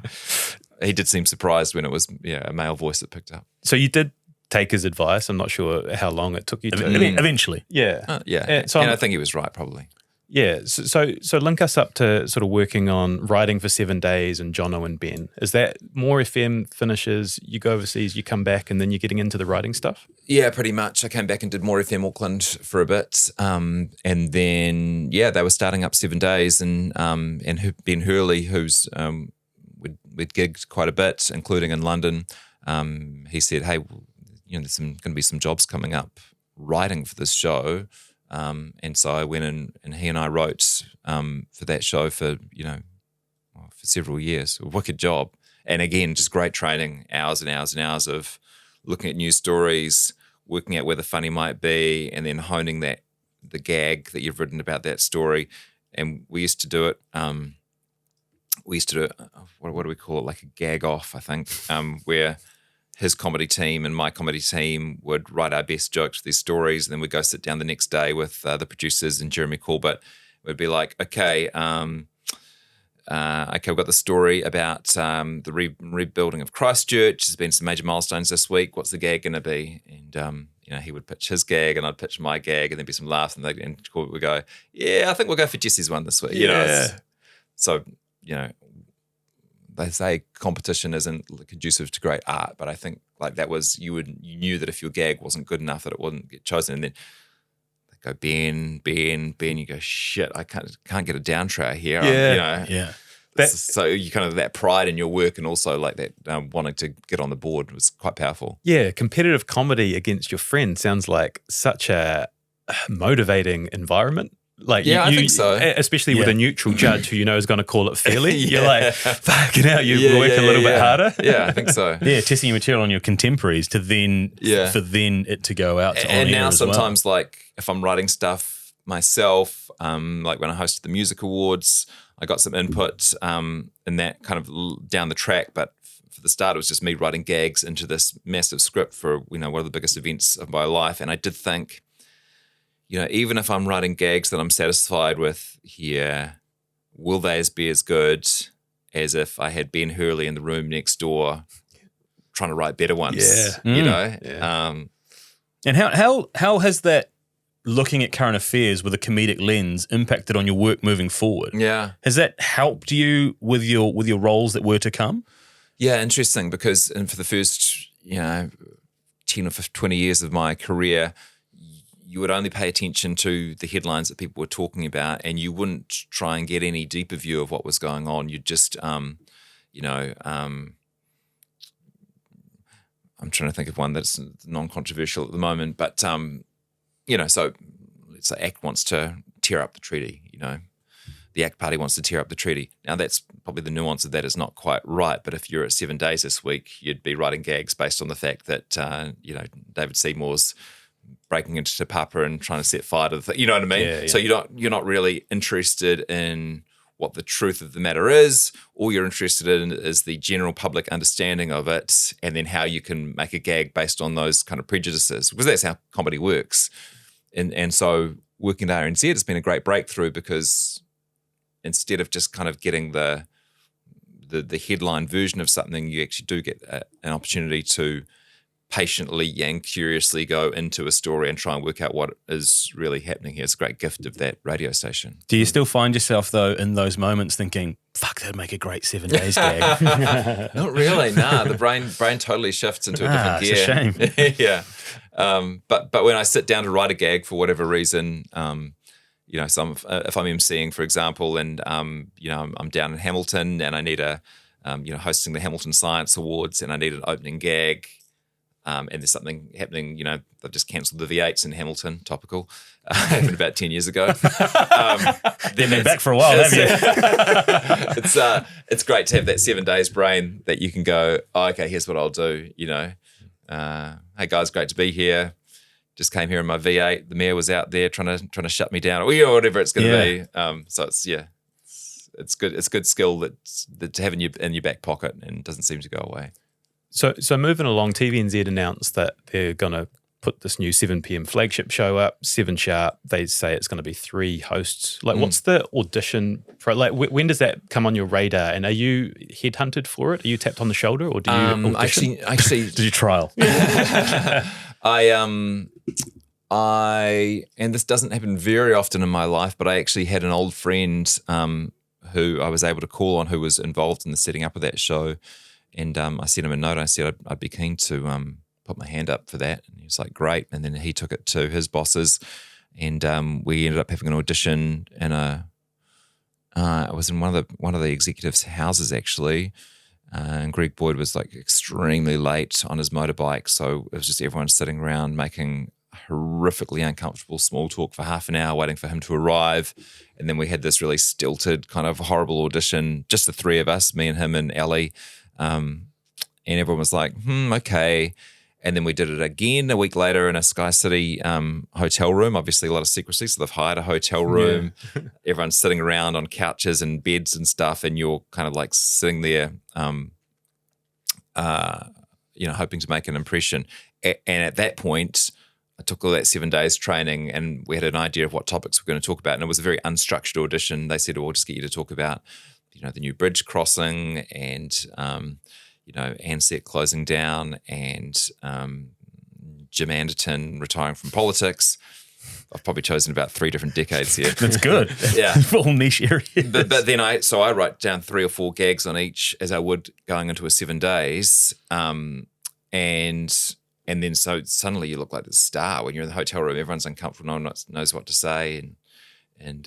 he did seem surprised when it was a male voice that picked up. So you did take his advice. I'm not sure how long it took you to. Eventually, So I think he was right, probably. Yeah, so link us up to sort of working on writing for 7 days and Jono and Ben. Is that more FM finishes, you go overseas, you come back and then you're getting into the writing stuff? Yeah, pretty much. I came back and did more FM Auckland for a bit. And then, they were starting up 7 days and Ben Hurley, who's we'd gigged quite a bit, including in London. He said, hey, there's going to be some jobs coming up writing for this show. And so I went in and he and I wrote for that show for several years. A wicked job. And again, just great training, hours and hours and hours of looking at news stories, working out where the funny might be, and then honing the gag that you've written about that story. And we used to do it, what do we call it, like a gag off, I think, where his comedy team and my comedy team would write our best jokes for these stories, and then we'd go sit down the next day with the producers and Jeremy Corbett. We'd be like, okay, we've got the story about the rebuilding of Christchurch. There's been some major milestones this week. What's the gag going to be? And he would pitch his gag, and I'd pitch my gag, and there'd be some laughs, and Corbett would go, "Yeah, I think we'll go for Jesse's one this week." They say competition isn't conducive to great art, but I think like that was you knew that if your gag wasn't good enough that it wouldn't get chosen, and then they go Ben, you go shit, I can't get a down tray here. So you kind of that pride in your work and also like that wanting to get on the board was quite powerful. Yeah, competitive comedy against your friend sounds like such a motivating environment. Like I think so. Especially with a neutral judge who is going to call it fairly. You're like, fucking hell, you work a little bit harder. Yeah, I think so. Testing your material on your contemporaries to then for then it to go out to and on air now as sometimes like if I'm writing stuff myself, like when I hosted the music awards, I got some input in that kind of down the track, but for the start it was just me writing gags into this massive script for one of the biggest events of my life, and I did think, even if I'm writing gags that I'm satisfied with here, will they be as good as if I had Ben Hurley in the room next door trying to write better ones? Yeah. And how has that looking at current affairs with a comedic lens impacted on your work moving forward? Yeah. Has that helped you with your roles that were to come? Yeah, interesting, because for the first 10 or 20 years of my career, you would only pay attention to the headlines that people were talking about, and you wouldn't try and get any deeper view of what was going on. You'd just, I'm trying to think of one that's non-controversial at the moment, but, so let's say ACT wants to tear up the treaty, the ACT Party wants to tear up the treaty. Now, that's probably the nuance of that is not quite right, but if you're at 7 Days this week, you'd be writing gags based on the fact that, David Seymour's breaking into Te Papa and trying to set fire to the thing. You know what I mean? Yeah. So you're not really interested in what the truth of the matter is. All you're interested in is the general public understanding of it, and then how you can make a gag based on those kind of prejudices, because that's how comedy works. And so working at RNZ has been a great breakthrough, because instead of just kind of getting the headline version of something, you actually do get an opportunity to patiently and curiously go into a story and try and work out what is really happening here. It's a great gift of that radio station. Do you still find yourself, though, in those moments thinking, fuck, that'd make a great 7 Days gag? Not really, nah. The brain totally shifts into a different gear. It's a shame. Yeah. But when I sit down to write a gag for whatever reason, if I'm emceeing, for example, and I'm down in Hamilton and I need hosting the Hamilton Science Awards, and I need an opening gag, and there's something happening. They've just cancelled the V8s in Hamilton. Topical. Happened about 10 years ago. They've been back for a while, haven't you? It's great to have that 7 Days brain that you can go, oh, okay, here's what I'll do. Hey guys, great to be here. Just came here in my V8. The mayor was out there trying to shut me down, or whatever it's going to be. So it's good. It's a good skill that to have in your back pocket, and doesn't seem to go away. So moving along, TVNZ announced that they're going to put this new 7 p.m. flagship show up, 7 sharp. They say it's going to be 3 hosts. What's the audition? When does that come on your radar? And are you headhunted for it? Are you tapped on the shoulder, or do you audition? Actually, Did you trial? And this doesn't happen very often in my life, but I actually had an old friend who I was able to call on, who was involved in the setting up of that show. And I sent him a note. I said I'd be keen to put my hand up for that. And he was like, great. And then he took it to his bosses, and we ended up having an audition in it was in one of the executives' houses, actually. And Greg Boyd was extremely late on his motorbike. So it was just everyone sitting around making horrifically uncomfortable small talk for half an hour, waiting for him to arrive. And then we had this really stilted, kind of horrible audition, just the 3 of us, me and him and Ellie. And everyone was like, okay. And then we did it again a week later in a Sky City hotel room. Obviously, a lot of secrecy, so they've hired a hotel room. Yeah. Everyone's sitting around on couches and beds and stuff, and you're kind of sitting there, hoping to make an impression. And at that point, I took all that 7 days training, and we had an idea of what topics we're going to talk about. And it was a very unstructured audition. They said, "We'll just get you to talk about, the new bridge crossing and." Ansett closing down, and Jim Anderton retiring from politics. I've probably chosen about 3 different decades here. That's good. Yeah. All niche areas. But then I write down 3 or 4 gags on each, as I would going into a 7 days. And then so suddenly you look like the star when you're in the hotel room. Everyone's uncomfortable. No one knows what to say. And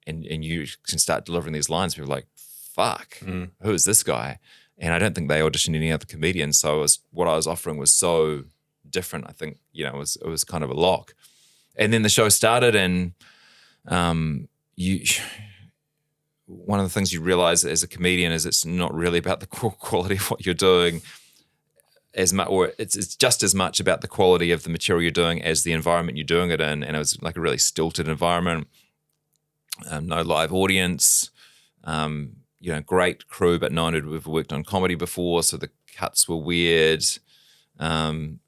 you can start delivering these lines. People are like, fuck, who is this guy? And I don't think they auditioned any other comedians. So what I was offering was so different. I think, it was kind of a lock. And then the show started, and one of the things you realize as a comedian is it's not really about the quality of what you're doing as much, or it's just as much about the quality of the material you're doing as the environment you're doing it in. And it was like a really stilted environment, no live audience, great crew, but no one had ever worked on comedy before, so the cuts were weird. And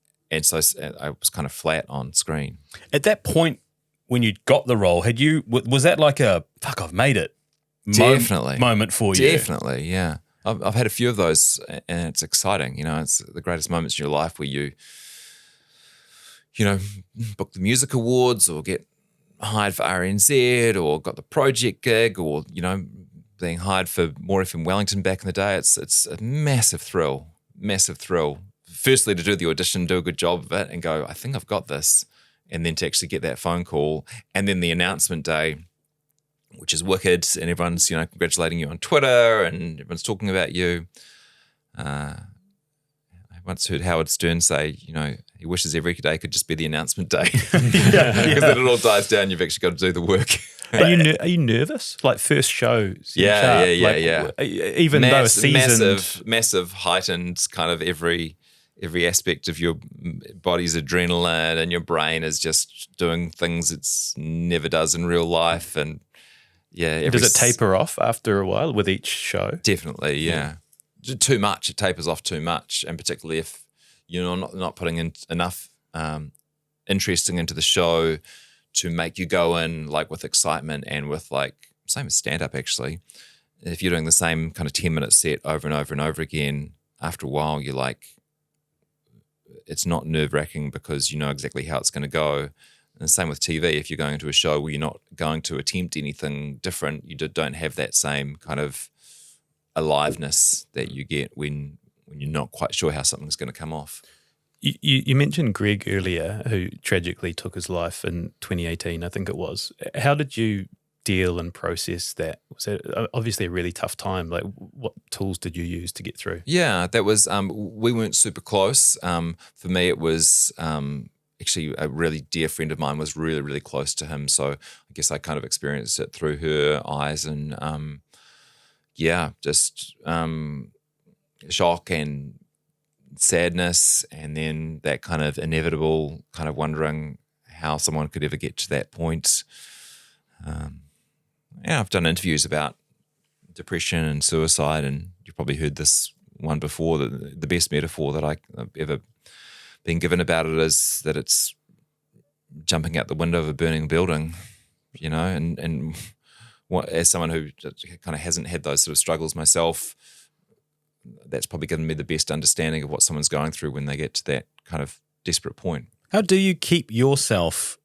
so I was kind of flat on screen. At that point, when you got the role, was that like a, fuck, I've made it Definitely. Moment for you? Definitely, yeah. I've had a few of those, and it's exciting. It's the greatest moments in your life where you book the music awards, or get hired for RNZ, or got the project gig, or, being hired for More FM Wellington back in the day. It's a massive thrill. Firstly, to do the audition, do a good job of it, and go, I think I've got this. And then to actually get that phone call, and then the announcement day, which is wicked, and everyone's congratulating you on Twitter, and everyone's talking about you. I once heard Howard Stern say, he wishes every day could just be the announcement day, because then it all dies down. You've actually got to do the work. Are you nervous? Like first shows? Yeah. Even though a seasoned... massive heightened kind of every aspect of your body's adrenaline and your brain is just doing things it's never does in real life. And does it taper off after a while with each show? Definitely, yeah. Too much, it tapers off too much, and particularly if you're not putting in enough interesting into the show to make you go in like with excitement and with like, same as stand-up actually. If you're doing the same kind of 10-minute set over and over and over again, after a while you're like, it's not nerve-wracking because you know exactly how it's going to go. And same with TV. If you're going into a show where you're not going to attempt anything different, you don't have that same kind of aliveness that you get when you're not quite sure how something's going to come off. You mentioned Greg earlier, who tragically took his life in 2018, I think it was. How did you deal and process that? Was it obviously a really tough time? Like, what tools did you use to get through? Yeah, that was, we weren't super close. For me, it was actually a really dear friend of mine was really, really close to him. So I guess I kind of experienced it through her eyes and, just shock and sadness, and then that kind of inevitable kind of wondering how someone could ever get to that point. I've done interviews about depression and suicide, and you've probably heard this one before, that the best metaphor that I've ever been given about it is that it's jumping out the window of a burning building, you know, and what, as someone who kind of hasn't had those sort of struggles myself, that's probably given me the best understanding of what someone's going through when they get to that kind of desperate point. How do you keep yourself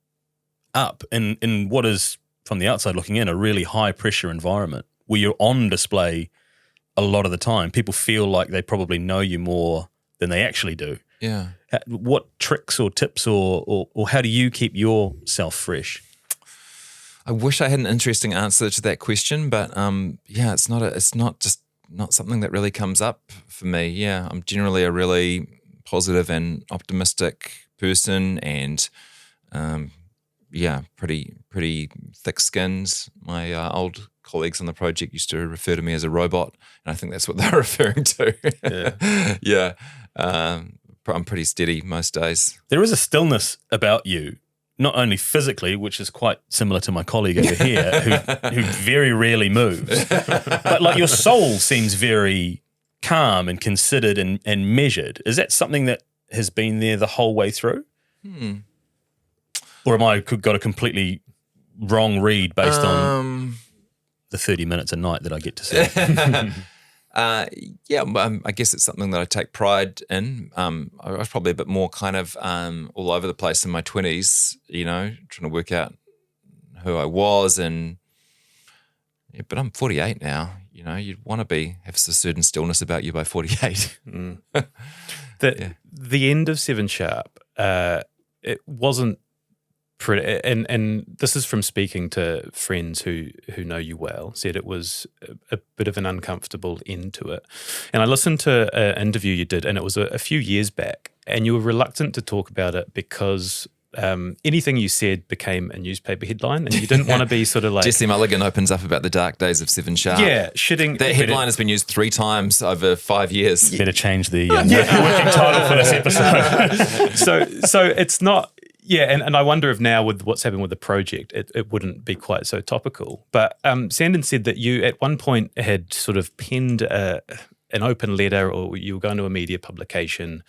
up in what is, from the outside looking in, a really high pressure environment where you're on display a lot of the time? People feel like they probably know you more than they actually do. Yeah. What tricks or tips or how do you keep yourself fresh? I wish I had an interesting answer to that question, but it's not something that really comes up for me. Yeah, I'm generally a really positive and optimistic person, and pretty thick-skinned. My old colleagues on the project used to refer to me as a robot, and I think that's what they're referring to. Yeah. I'm pretty steady most days. There is a stillness about you, not only physically, which is quite similar to my colleague over here, who very rarely moves, but like your soul seems very calm and considered and measured. Is that something that has been there the whole way through? Or am I got a completely wrong read based on the 30 minutes a night that I get to see? I guess it's something that I take pride in. I was probably a bit more kind of all over the place in my 20s, you know, trying to work out who I was. But I'm 48 now. You know, you'd want to have a certain stillness about you by 48. The end of 7 Sharp, it wasn't pretty, and this is from speaking to friends who know you well, said it was a bit of an uncomfortable end to it. And I listened to an interview you did, and it was a few years back, and you were reluctant to talk about it because anything you said became a newspaper headline, and you didn't want to be sort of like... Jesse Mulligan opens up about the dark days of 7 Sharp. Yeah, shitting... That headline has been used 3 times over 5 years. Better change the working title for this episode. So it's not... Yeah, and I wonder if now with what's happened with the project, it wouldn't be quite so topical. But Sandon said that you at one point had sort of penned an open letter, or you were going to a media publication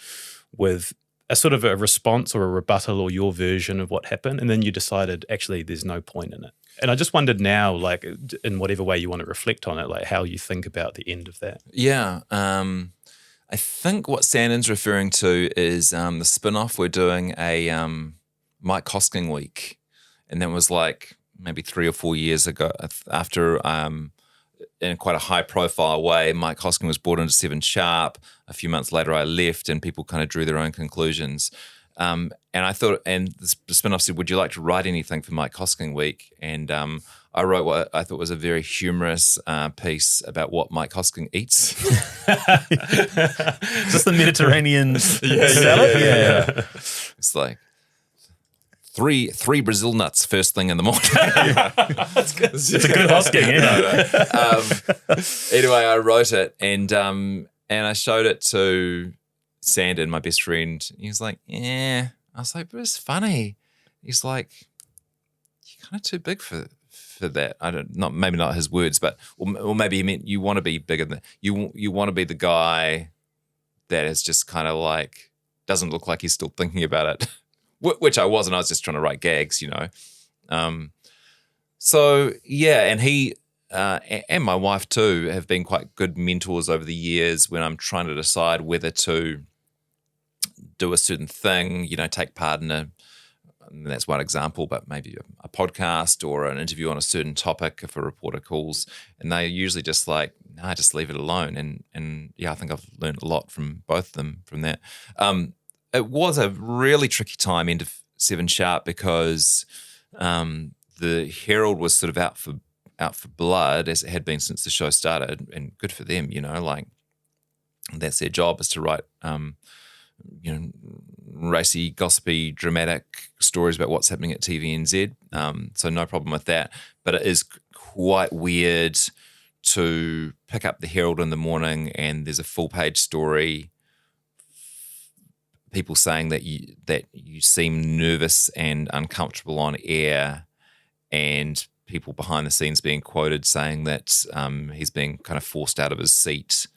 with a sort of a response or a rebuttal or your version of what happened, and then you decided actually there's no point in it. And I just wondered now, like in whatever way you want to reflect on it, like how you think about the end of that. Yeah, I think what Sandon's referring to is the spin-off. We're doing a Mike Hosking week, and that was like maybe 3 or 4 years ago after in quite a high-profile way, Mike Hosking was brought into 7 Sharp. A few months later, I left, and people kind of drew their own conclusions. And I thought, and the spin-off said, would you like to write anything for Mike Hosking week? And I wrote what I thought was a very humorous piece about what Mike Hosking eats. Just the Mediterranean salad? Yeah. It's like three Brazil nuts first thing in the morning. It's a good hosking, Anyway, I wrote it and I showed it to Sandon, my best friend. He was like, yeah. I was like, but it's funny. He's like, you're kind of too big for that. Maybe not his words, but or maybe he meant you want to be bigger than you want to be the guy that is just kind of like doesn't look like he's still thinking about it, which I wasn't. I was just trying to write gags, So yeah, and he and my wife too have been quite good mentors over the years when I'm trying to decide whether to do a certain thing, take part in and that's one example, but maybe a podcast or an interview on a certain topic if a reporter calls, and they're usually just like, nah, just leave it alone. And yeah, I think I've learned a lot from both of them from that. It was a really tricky time, end of 7 Sharp, because the Herald was sort of out for blood, as it had been since the show started, and good for them, like that's their job, is to write racy, gossipy, dramatic stories about what's happening at TVNZ. So no problem with that. But it is quite weird to pick up the Herald in the morning and there's a full-page story, people saying that you seem nervous and uncomfortable on air, and people behind the scenes being quoted saying that he's being kind of forced out of his seat.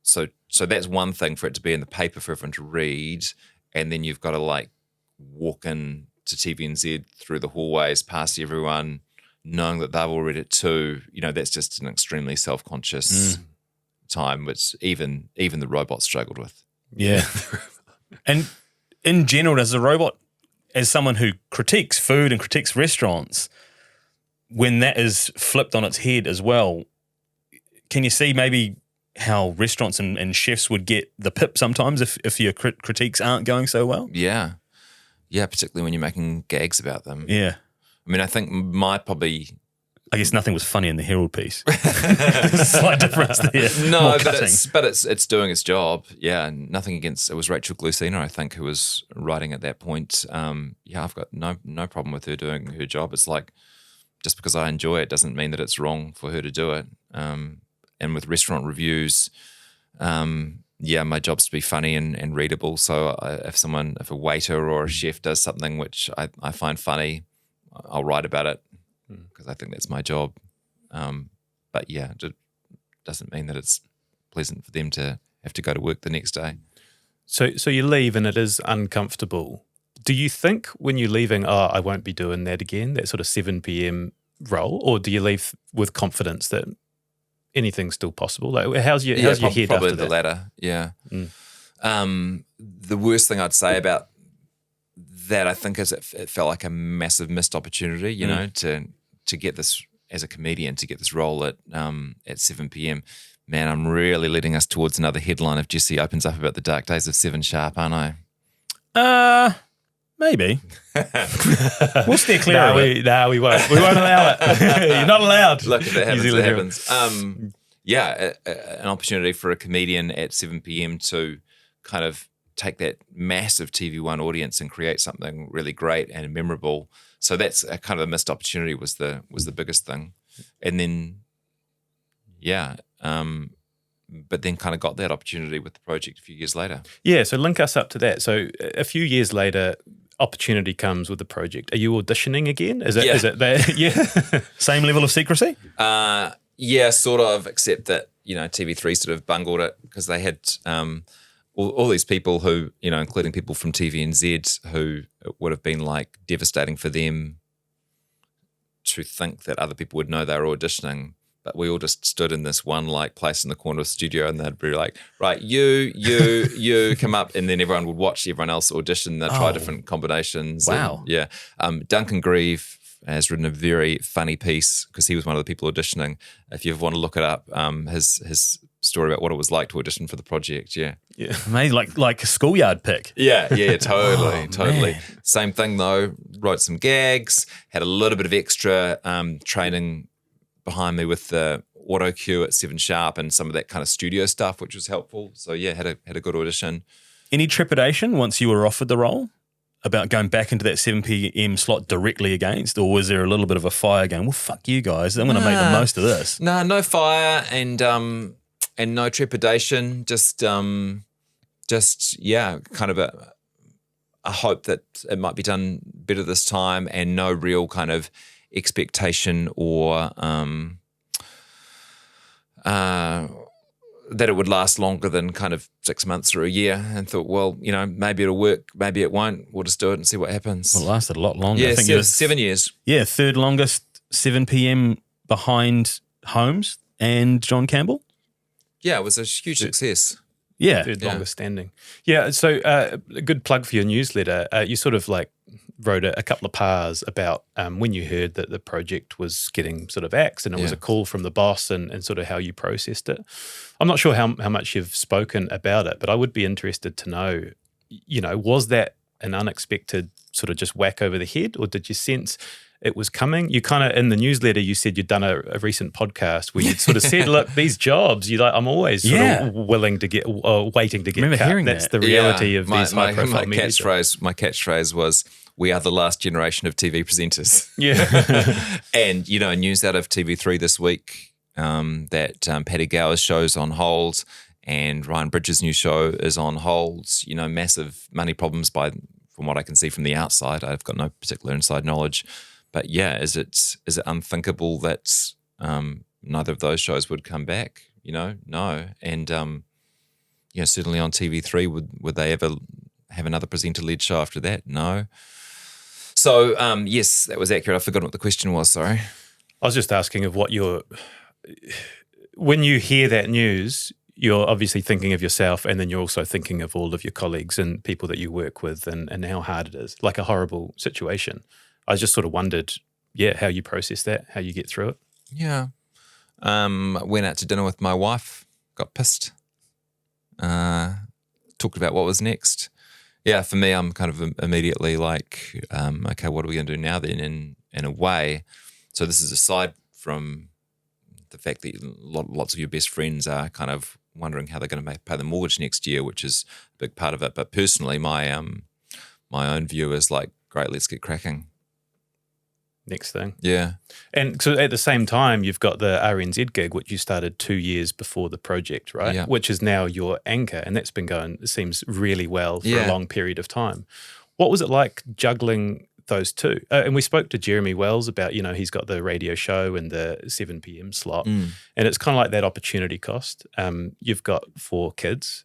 So that's one thing, for it to be in the paper for everyone to read, and then you've got to walk in to TVNZ through the hallways past everyone, knowing that they've all read it too. That's just an extremely self-conscious time, which even the robot struggled with. Yeah. And in general, as a robot, as someone who critiques food and critiques restaurants, when that is flipped on its head as well, can you see maybe how restaurants and chefs would get the pip sometimes if your critiques aren't going so well? Yeah. Yeah, particularly when you're making gags about them. Yeah. I mean, I think I guess nothing was funny in the Herald piece. Slight difference there. No, but it's doing its job. Yeah, and nothing against. It was Rachel Glusina, I think, who was writing at that point. Yeah, I've got no problem with her doing her job. It's like, just because I enjoy it doesn't mean that it's wrong for her to do it. And with restaurant reviews, yeah, my job's to be funny and readable. So if a waiter or a chef does something which I find funny, I'll write about it because I think that's my job. But yeah, it doesn't mean that it's pleasant for them to have to go to work the next day. So you leave and it is uncomfortable. Do you think when you're leaving, I won't be doing that again, that sort of 7 p.m. role, or do you leave with confidence that anything's still possible? How's your head probably after that? The latter, yeah. The worst thing I'd say about that, I think, is it felt like a massive missed opportunity, to get this as a comedian, to get this role at 7 p.m. Man, I'm really leading us towards another headline if Jesse opens up about the dark days of 7 Sharp, aren't I? Maybe. We'll steer clear of it. No, we won't. We won't allow it. You're not allowed. Look, if that happens, it happens. Yeah, an opportunity for a comedian at 7 p.m. to kind of take that massive TV1 audience and create something really great and memorable. So that's a kind of a missed opportunity was the biggest thing. And then, yeah, but then kind of got that opportunity with the project a few years later. Yeah, so link us up to that. So a few years later, opportunity comes with the project. Are you auditioning again? Is it that? Yeah. Same level of secrecy? Yeah, sort of, except that, TV3 sort of bungled it because they had all these people who, including people from TVNZ, who it would have been like devastating for them to think that other people would know they were auditioning. But we all just stood in this one place in the corner of the studio, and they'd be like, right, you come up, and then everyone would watch everyone else audition. They'd try different combinations. Wow. And, yeah. Duncan Grieve has written a very funny piece because he was one of the people auditioning. If you ever want to look it up, his story about what it was like to audition for the project. Yeah. Yeah. Amazing, like a schoolyard pick. Yeah, totally. Man. Same thing though. Wrote some gags, had a little bit of extra training behind me with the auto cue at 7 Sharp and some of that kind of studio stuff, which was helpful. So yeah, had a good audition. Any trepidation once you were offered the role? about going back into that 7 p.m. slot directly against, or was there a little bit of a fire going, well, fuck you guys, I'm going to make the most of this? No fire and no trepidation. Just kind of a hope that it might be done better this time, and no real kind of expectation or that it would last longer than kind of 6 months or a year, and thought, well, maybe it'll work, maybe it won't. We'll just do it and see what happens. Well, it lasted a lot longer. Yeah, I think it was 7 years. Yeah, third longest 7 p.m. behind Holmes and John Campbell. Yeah, it was a huge success. Yeah. Third longest standing. Yeah, so a good plug for your newsletter. You sort of like wrote a couple of pars about when you heard that the project was getting sort of axed, and it was a call from the boss, and sort of how you processed it. I'm not sure how much you've spoken about it, but I would be interested to know, was that an unexpected sort of just whack over the head, or did you sense it was coming? You kind of, in the newsletter, you said you'd done a recent podcast where you'd sort of said, look, these jobs, I'm always sort of willing to get, waiting to get remember cut. hearing That's that. the reality of these high-profile my catchphrase was, we are the last generation of TV presenters. Yeah. And, news out of TV3 this week that Paddy Gower's show's on hold and Ryan Bridges' new show is on hold. Massive money problems from what I can see from the outside. I've got no particular inside knowledge. But yeah, is it unthinkable that neither of those shows would come back? No. And certainly on TV3, would they ever have another presenter-led show after that? No. So yes, that was accurate. I've forgotten what the question was. Sorry. I was just asking of when you hear that news, you're obviously thinking of yourself, and then you're also thinking of all of your colleagues and people that you work with, and how hard it is, like a horrible situation. I just sort of wondered, how you process that, how you get through it. Yeah. Went out to dinner with my wife, got pissed, talked about what was next. Yeah, for me, I'm kind of immediately like, okay, what are we going to do now then in a way? So this is aside from the fact that lots of your best friends are kind of wondering how they're going to pay the mortgage next year, which is a big part of it. But personally, my own view is like, great, let's get cracking. Next thing. Yeah. And so at the same time, you've got the RNZ gig, which you started 2 years before the project, right? Yeah. Which is now your anchor, and that's been going, it seems, really well for Yeah. a long period of time. What was it like juggling those two? And we spoke to Jeremy Wells about, he's got the radio show and the 7 p.m. slot, and it's kind of like that opportunity cost. You've got 4 kids.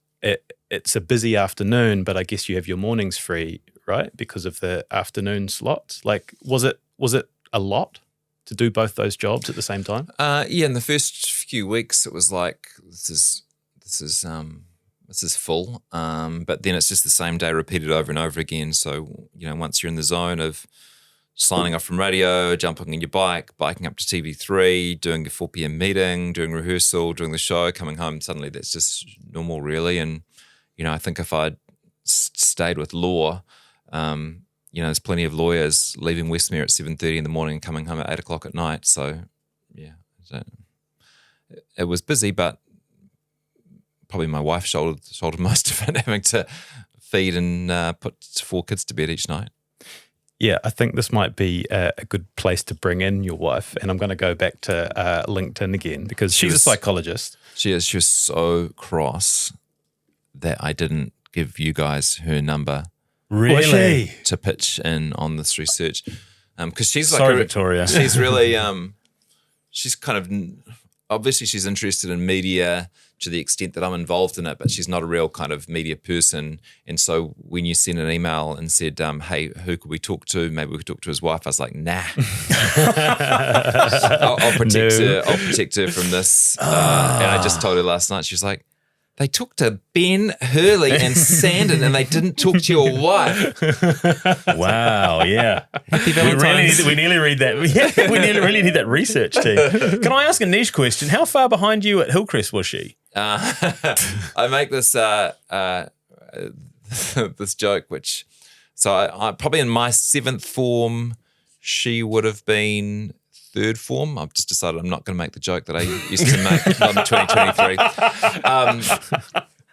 It's a busy afternoon, but I guess you have your mornings free, right? Because of the afternoon slots. Like, was it a lot to do both those jobs at the same time? Yeah, in the first few weeks, it was like, this is full. But then it's just the same day repeated over and over again. So, once you're in the zone of signing off from radio, jumping on your bike, biking up to TV3, doing your 4 p.m. meeting, doing rehearsal, doing the show, coming home, suddenly that's just normal, really. And, I think if I'd stayed with law, there's plenty of lawyers leaving Westmere at 7:30 in the morning and coming home at 8 o'clock at night. So, yeah, it was busy, but probably my wife shouldered most of it, having to feed and put 4 kids to bed each night. Yeah, I think this might be a good place to bring in your wife. And I'm going to go back to LinkedIn again, because she's a psychologist. She is. She was so cross that I didn't give you guys her number. Really? To pitch in on this research. Because she's like... Sorry, Victoria. She's really... she's kind of... Obviously, she's interested in media to the extent that I'm involved in it, but she's not a real kind of media person. And so when you sent an email and said, hey, who could we talk to? Maybe we could talk to his wife. I was like, nah. I'll protect her from this. And I just told her last night, she was like, they talked to Ben, Hurley and Sandon and they didn't talk to your wife. Wow, yeah. Happy Valentine's. We nearly read that. Yeah, we really need that research team. Can I ask a niche question? How far behind you at Hillcrest was she? I make this this joke, which I probably in my 7th form, she would have been 3rd form. I've just decided I'm not going to make the joke that I used to make in 2023.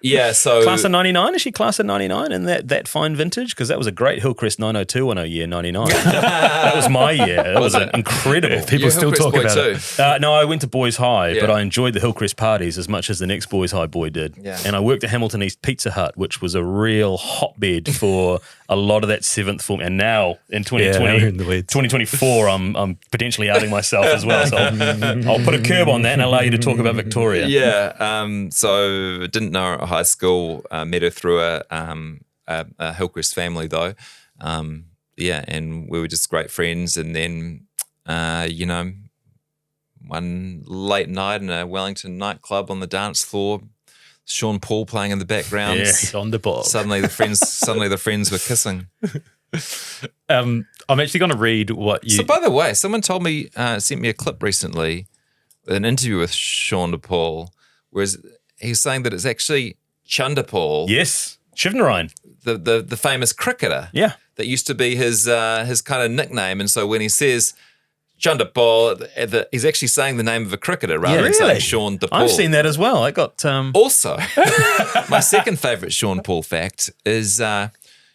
Yeah, so Class of 99? Is she class of 99 in that fine vintage? Because that was a great Hillcrest 902 year, 99. That was my year. It was incredible. People You're still Hillcrest talk boy about too. it. No, I went to Boys High, Yeah. but I enjoyed the Hillcrest parties as much as the next Boys High boy did. Yeah. And I worked at Hamilton East Pizza Hut, which was a real hotbed for a lot of that seventh form. And now in 2020, we're in the weeds. 2024, I'm potentially outing myself as well. So I'll put a curb on that and allow you to talk about Victoria. Yeah, so didn't know her at high school. Met her through a Hillcrest family though. Yeah, and we were just great friends. And then, one late night in a Wellington nightclub on the dance floor, Sean Paul playing in the background. Yeah. He's on the ball. Suddenly the friends were kissing. I'm actually going to read what you. So by the way, someone told me, sent me a clip recently, an interview with Sean Paul, whereas he's saying that it's actually Chunda Paul, Yes. Shivnarine. the famous cricketer. Yeah. That used to be his kind of nickname. And so when he says Chunda Paul, he's actually saying the name of a cricketer rather than saying Sean DePaul. I've seen that as well. I got Also, my second favourite Sean Paul fact is,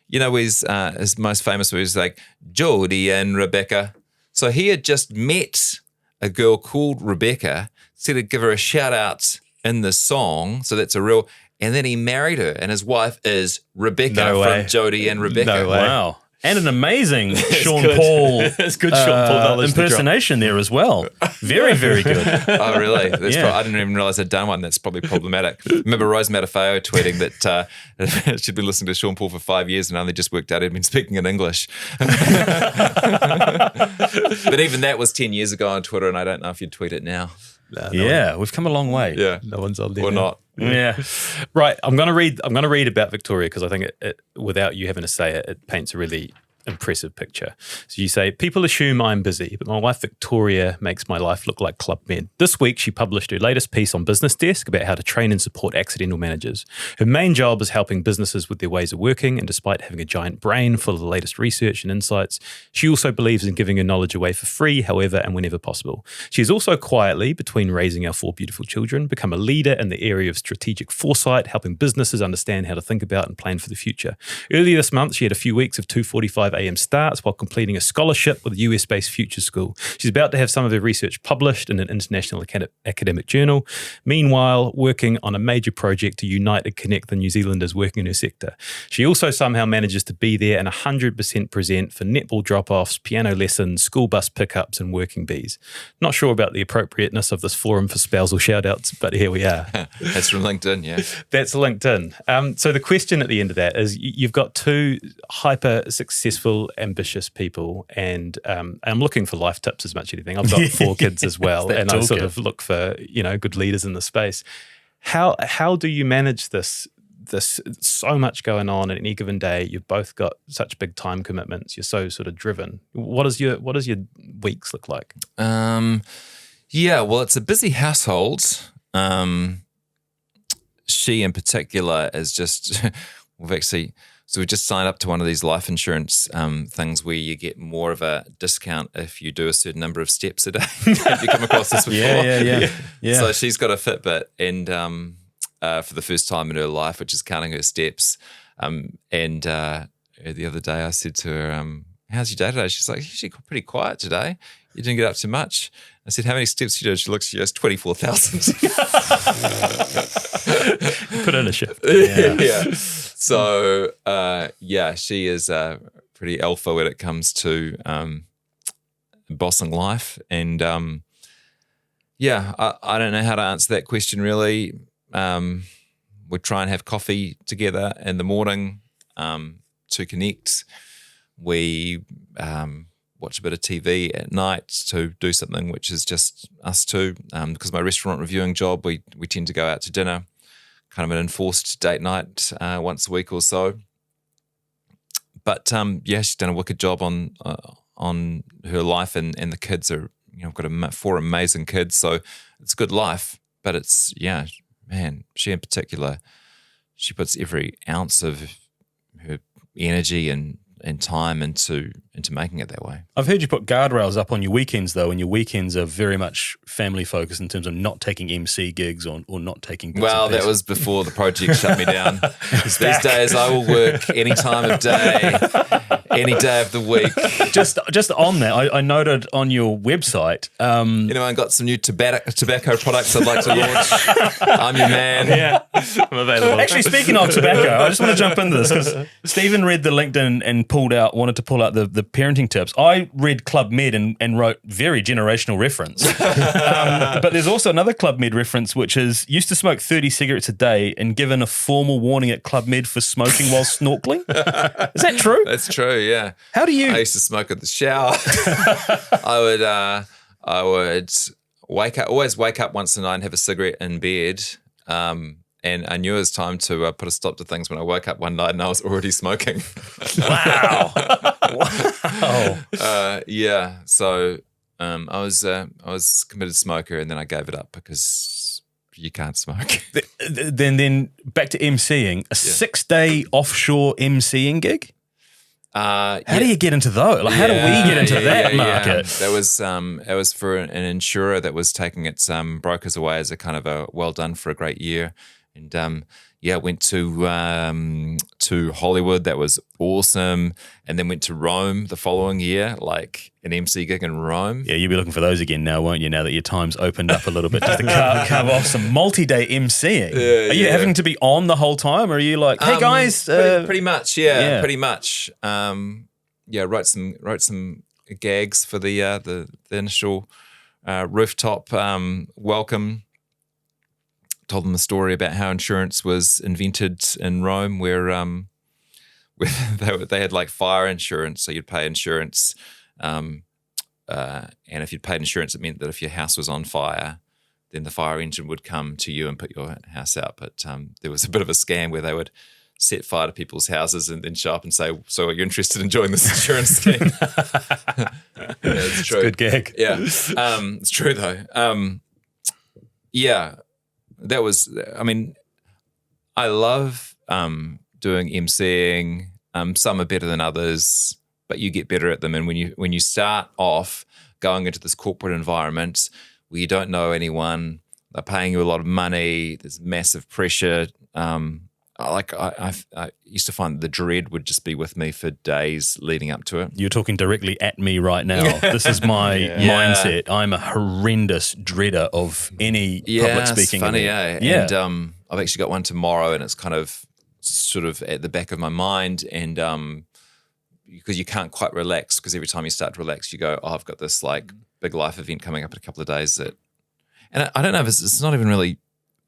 his most famous where he's like, Jodie and Rebecca. So he had just met a girl called Rebecca, said he'd give her a shout out in the song. So that's a real, and then he married her, and his wife is Rebecca No from way. Jodie and Rebecca. No way. wow. And an amazing Sean good. Paul It's good Sean Paul knowledge to drop. impersonation there as well. Very, very good. Oh, really? That's Yeah. I didn't even realize I'd done one. That's probably problematic. Remember Rose Matafeo tweeting that she'd been listening to Sean Paul for 5 years and only just worked out he'd been speaking in English. But even that was 10 years ago on Twitter, and I don't know if you'd tweet it now. Yeah, we've come a long way. Yeah. No one's on there Or now. not. Yeah. Right, I'm going to read about Victoria because I think it without you having to say it, it paints a really impressive picture. So you say, people assume I'm busy, but my wife Victoria makes my life look like Club Med. This week, she published her latest piece on Business Desk about how to train and support accidental managers. Her main job is helping businesses with their ways of working, and despite having a giant brain full of the latest research and insights, she also believes in giving her knowledge away for free, however and whenever possible. She has also quietly, between raising our 4 beautiful children, become a leader in the area of strategic foresight, helping businesses understand how to think about and plan for the future. Earlier this month, she had a few weeks of 2:45 a.m. starts while completing a scholarship with a US-based future school. She's about to have some of her research published in an international academic journal. Meanwhile, working on a major project to unite and connect the New Zealanders working in her sector. She also somehow manages to be there and 100% present for netball drop-offs, piano lessons, school bus pickups, and working bees. Not sure about the appropriateness of this forum for spousal shout-outs, but here we are. That's from LinkedIn, yeah. That's LinkedIn. So the question at the end of that is you've got 2 hyper successful, ambitious people, and I'm looking for life tips as much as anything. I've got 4 kids as well, that and I sort toolkit. of look for good leaders in the space. How do you manage this so much going on in any given day? You've both got such big time commitments. You're so sort of driven. What does your weeks look like? Yeah, well, it's a busy household. She in particular is just, we've just signed up to one of these life insurance things where you get more of a discount if you do a certain number of steps a day. Have you come across this before? Yeah. So she's got a Fitbit, and for the first time in her life, which is counting her steps. The other day I said to her, how's your day today? She's like, actually pretty quiet today. You didn't get up too much. I said, how many steps do you do? She looks, she goes, 24,000. Put in a shift. Yeah. So, she is pretty alpha when it comes to bossing life. And, I don't know how to answer that question really. We try and have coffee together in the morning to connect. We watch a bit of TV at night to do something which is just us two. Because my restaurant reviewing job, we tend to go out to dinner, kind of an enforced date night once a week or so. But she's done a wicked job on her life, and the kids are, I've got 4 amazing kids, so it's a good life. But it's she in particular, she puts every ounce of her energy and and time into making it that way. I've heard you put guardrails up on your weekends, though, and your weekends are very much family focused in terms of not taking MC gigs or not taking bits Well, and that pieces. was before the project shut me down. These days I will work any time of day, any day of the week. Just on that, I noted on your website. Anyone got some new tobacco products I'd like to launch? I'm your man. Yeah, I'm available. Actually, speaking of tobacco, I just want to jump into this because Stephen read the LinkedIn and wanted to pull out the parenting tips. I read Club Med and wrote very generational reference. But there's also another Club Med reference, which is used to smoke 30 cigarettes a day and given a formal warning at Club Med for smoking while snorkeling. Is that true? That's true, yeah. How do you? I used to smoke in the shower. I would always wake up once a night and have a cigarette in bed. And I knew it was time to put a stop to things when I woke up one night and I was already smoking. Wow. Yeah. So I was a committed smoker, and then I gave it up because you can't smoke. Then back to MCing. A 6-day offshore MCing gig. How do you get into those? Like, how do we get into that market? That was it was for an insurer that was taking its brokers away as a kind of a well done for a great year. And went to Hollywood. That was awesome. And then went to Rome the following year, like an MC gig in Rome. Yeah, you'll be looking for those again now, won't you? Now that your time's opened up a little bit, just to carve off some multi-day MCing. Are you having to be on the whole time, or are you like, hey guys? Pretty much, yeah, pretty much. Wrote some gags for the initial rooftop welcome. Told them the story about how insurance was invented in Rome, where they had like fire insurance, so you'd pay insurance, and if you'd paid insurance, it meant that if your house was on fire, then the fire engine would come to you and put your house out. But there was a bit of a scam where they would set fire to people's houses and then show up and say, "So, are you interested in joining this insurance scheme?" It's true. Good gag. Yeah, it's true though. That was, I mean, I love doing MCing. Some are better than others, but you get better at them. And when you start off going into this corporate environment where you don't know anyone, they're paying you a lot of money, there's massive pressure. I used to find the dread would just be with me for days leading up to it. You're talking directly at me right now. This is my mindset. I'm a horrendous dreader of any public speaking. It's funny, event. Yeah. And I've actually got one tomorrow, and it's kind of sort of at the back of my mind, and because you can't quite relax, because every time you start to relax, you go, "Oh, I've got this like big life event coming up in a couple of days." And I don't know if it's not even really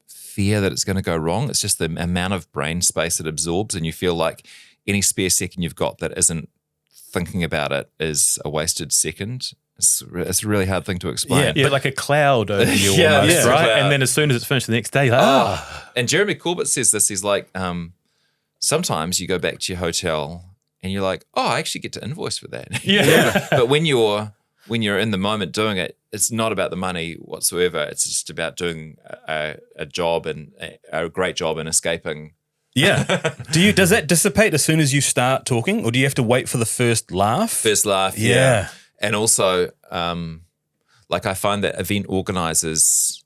fear that it's going to go wrong. It's just the amount of brain space it absorbs, and you feel like any spare second you've got that isn't thinking about it is a wasted second. It's a really hard thing to explain. Yeah, like a cloud over you almost, right? And then as soon as it's finished the next day, you're like, And Jeremy Corbett says this. He's like, sometimes you go back to your hotel and you're like, oh, I actually get to invoice for that. But when you're in the moment doing it, it's not about the money whatsoever. It's just about doing a job, and a great job, and escaping. Yeah. Does that dissipate as soon as you start talking, or do you have to wait for the first laugh? First laugh, yeah. And also, like I find that event organisers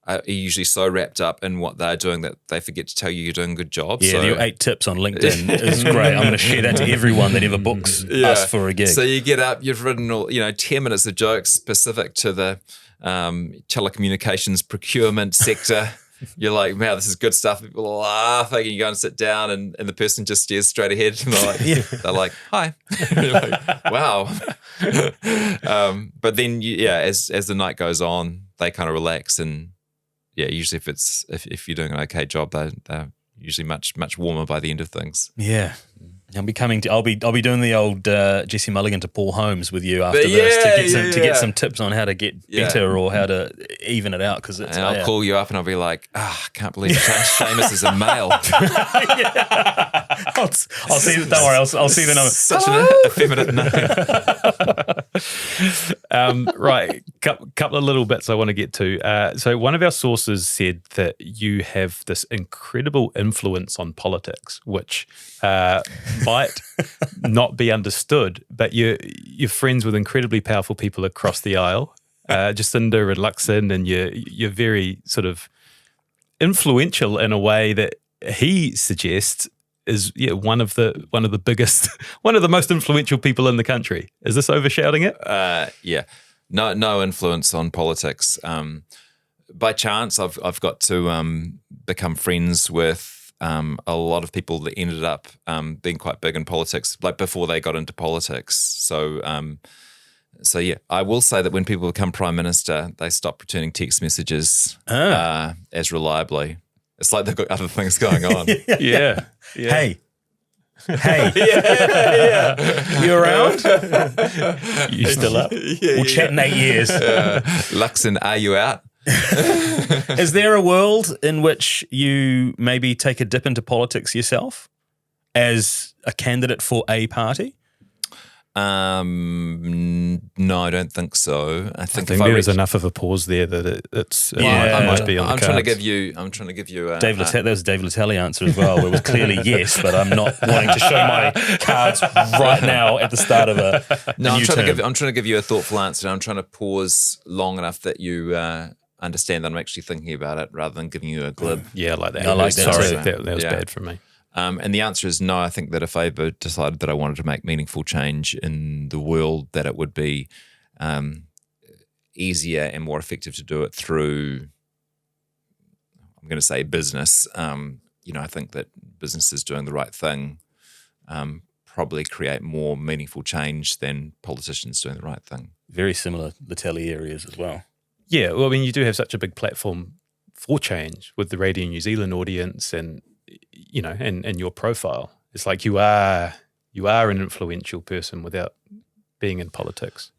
are usually so wrapped up in what they're doing that they forget to tell you you're doing a good job. Yeah, your 8 tips on LinkedIn is great. I'm going to share that to everyone that ever books us for a gig. So you get up, you've written 10 minutes of jokes specific to the telecommunications procurement sector. You're like, wow, this is good stuff. People are laughing, and you go and sit down, and the person just stares straight ahead. And they're like, hi. You're like, wow. But then, as the night goes on, they kind of relax, and usually if you're doing an okay job, they're usually much warmer by the end of things. Yeah. I'll be doing the old Jesse Mulligan to Paul Holmes with you after this to get some tips on how to get better or how to even it out. And I'll call you up and I'll be like, I can't believe Seamus is a male. I'll see. Don't worry, I'll see the number. Such an effeminate name. Right, couple of little bits I want to get to. So one of our sources said that you have this incredible influence on politics, which might not be understood, but you're friends with incredibly powerful people across the aisle, Jacinda and Luxon, and you're very sort of influential in a way that he suggests is one of the biggest, one of the most influential people in the country. Is this overshouting it? Yeah, no influence on politics. By chance, I've got to become friends with a lot of people that ended up being quite big in politics, like before they got into politics. So yeah, I will say that when people become prime minister, they stop returning text messages as reliably. It's like they've got other things going on. Yeah. Hey. Yeah. You around? You still up? We'll chat in 8 years. Luxon, are you out? Is there a world in which you maybe take a dip into politics yourself as a candidate for a party? No, I don't think so. I think if there is enough of a pause there that it might be on the I'm cards. trying to give you a That was a Dave Latelli answer as well, where it was clearly yes, but I'm not wanting to show my cards right now at the start of a No, new I'm trying to give you a thoughtful answer. I'm trying to pause long enough that you understand that I'm actually thinking about it rather than giving you a glib. Yeah, like that. I like that Sorry, too. that was bad for me. And the answer is no. I think that if I ever decided that I wanted to make meaningful change in the world, that it would be easier and more effective to do it through, I'm going to say, business. I think that businesses doing the right thing probably create more meaningful change than politicians doing the right thing. Very similar Latelli areas as well. Yeah, well, I mean, you do have such a big platform for change with the Radio New Zealand audience and and your profile. It's like you are an influential person without being in politics.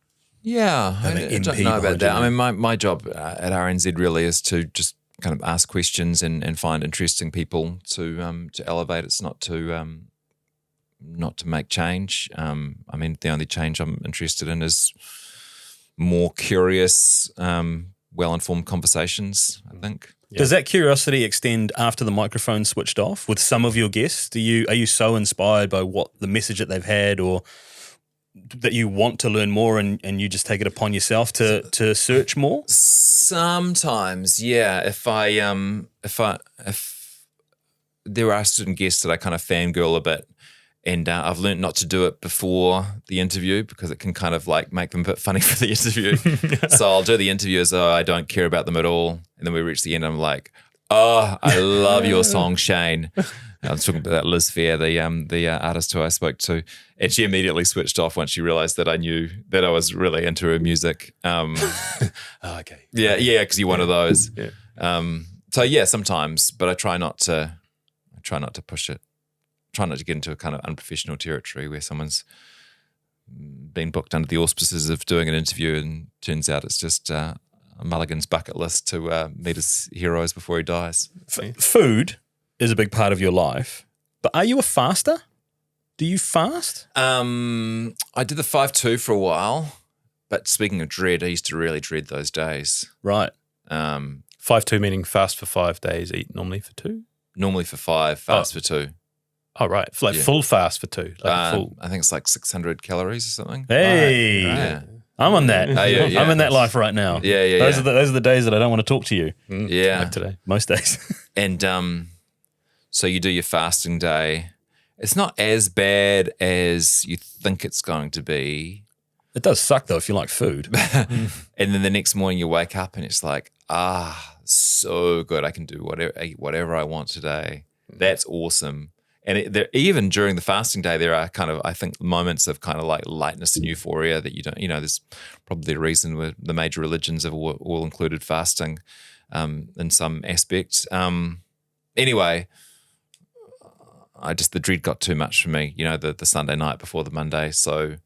Yeah, I don't know about that. I mean, my job at RNZ really is to just kind of ask questions and find interesting people to elevate. It's not to make change. I mean, the only change I'm interested in is more curious, well-informed conversations, I think. Yeah. Does that curiosity extend after the microphone switched off with some of your guests? Are you so inspired by what the message that they've had, or that you want to learn more and you just take it upon yourself to search more? Sometimes, yeah. If there are certain guests that I kind of fangirl a bit, and I've learned not to do it before the interview because it can kind of like make them a bit funny for the interview. So I'll do the interview as though I don't care about them at all. And then we reach the end and I'm like, oh, I love your song, Shane. I was talking about Liz Fair, the artist who I spoke to. And she immediately switched off once she realized that I knew that I was really into her music. Okay. Yeah, because you're one of those. Yeah. So yeah, sometimes, but I try not to push it. Try not to get into a kind of unprofessional territory where someone's been booked under the auspices of doing an interview and turns out it's just Mulligan's bucket list to meet his heroes before he dies. Food is a big part of your life, but are you a faster? Do you fast? I did the 5-2 for a while, but speaking of dread, I used to really dread those days. Right. 5-2 meaning fast for 5 days, eat normally for 2? Normally for 5, fast for 2. Oh, right. Like full fast for 2. Like full. I think it's like 600 calories or something. Hey, Yeah. I'm on that. Yeah. I'm in that life right now. Yeah. Those are the days that I don't want to talk to you. Yeah. Like today. Most days. And so you do your fasting day. It's not as bad as you think it's going to be. It does suck though if you like food. And then the next morning you wake up and it's like, so good. I can do whatever I want today. That's awesome. And even during the fasting day, there are kind of, I think, moments of kind of like lightness and euphoria that you don't, there's probably a reason where the major religions have all included fasting in some aspect. Anyway, the dread got too much for me, the Sunday night before the Monday. So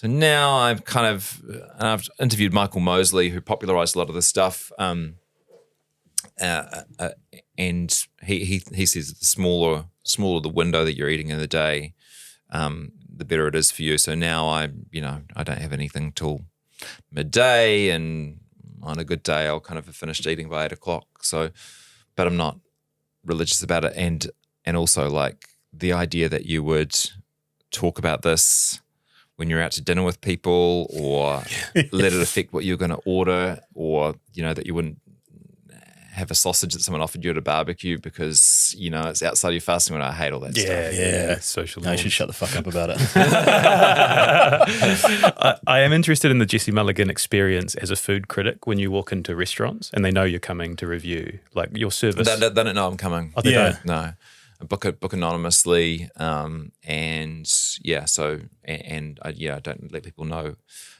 now I'm kind of, and I've interviewed Michael Mosley, who popularized a lot of this stuff. And he says the smaller the window that you're eating in the day, the better it is for you. So now I don't have anything till midday, and on a good day, I'll kind of have finished eating by 8 o'clock. So, but I'm not religious about it. And also like the idea that you would talk about this when you're out to dinner with people, or let it affect what you're going to order, or, you know, that you wouldn't have a sausage that someone offered you at a barbecue because, you know, it's outside your fasting. When I hate all that stuff. Yeah. Social. No, you should shut the fuck up about it. I am interested in the Jesse Mulligan experience as a food critic when you walk into restaurants and they know you're coming to review, like your service. They don't know I'm coming. Oh, they don't? No. I book anonymously, and I don't let people know.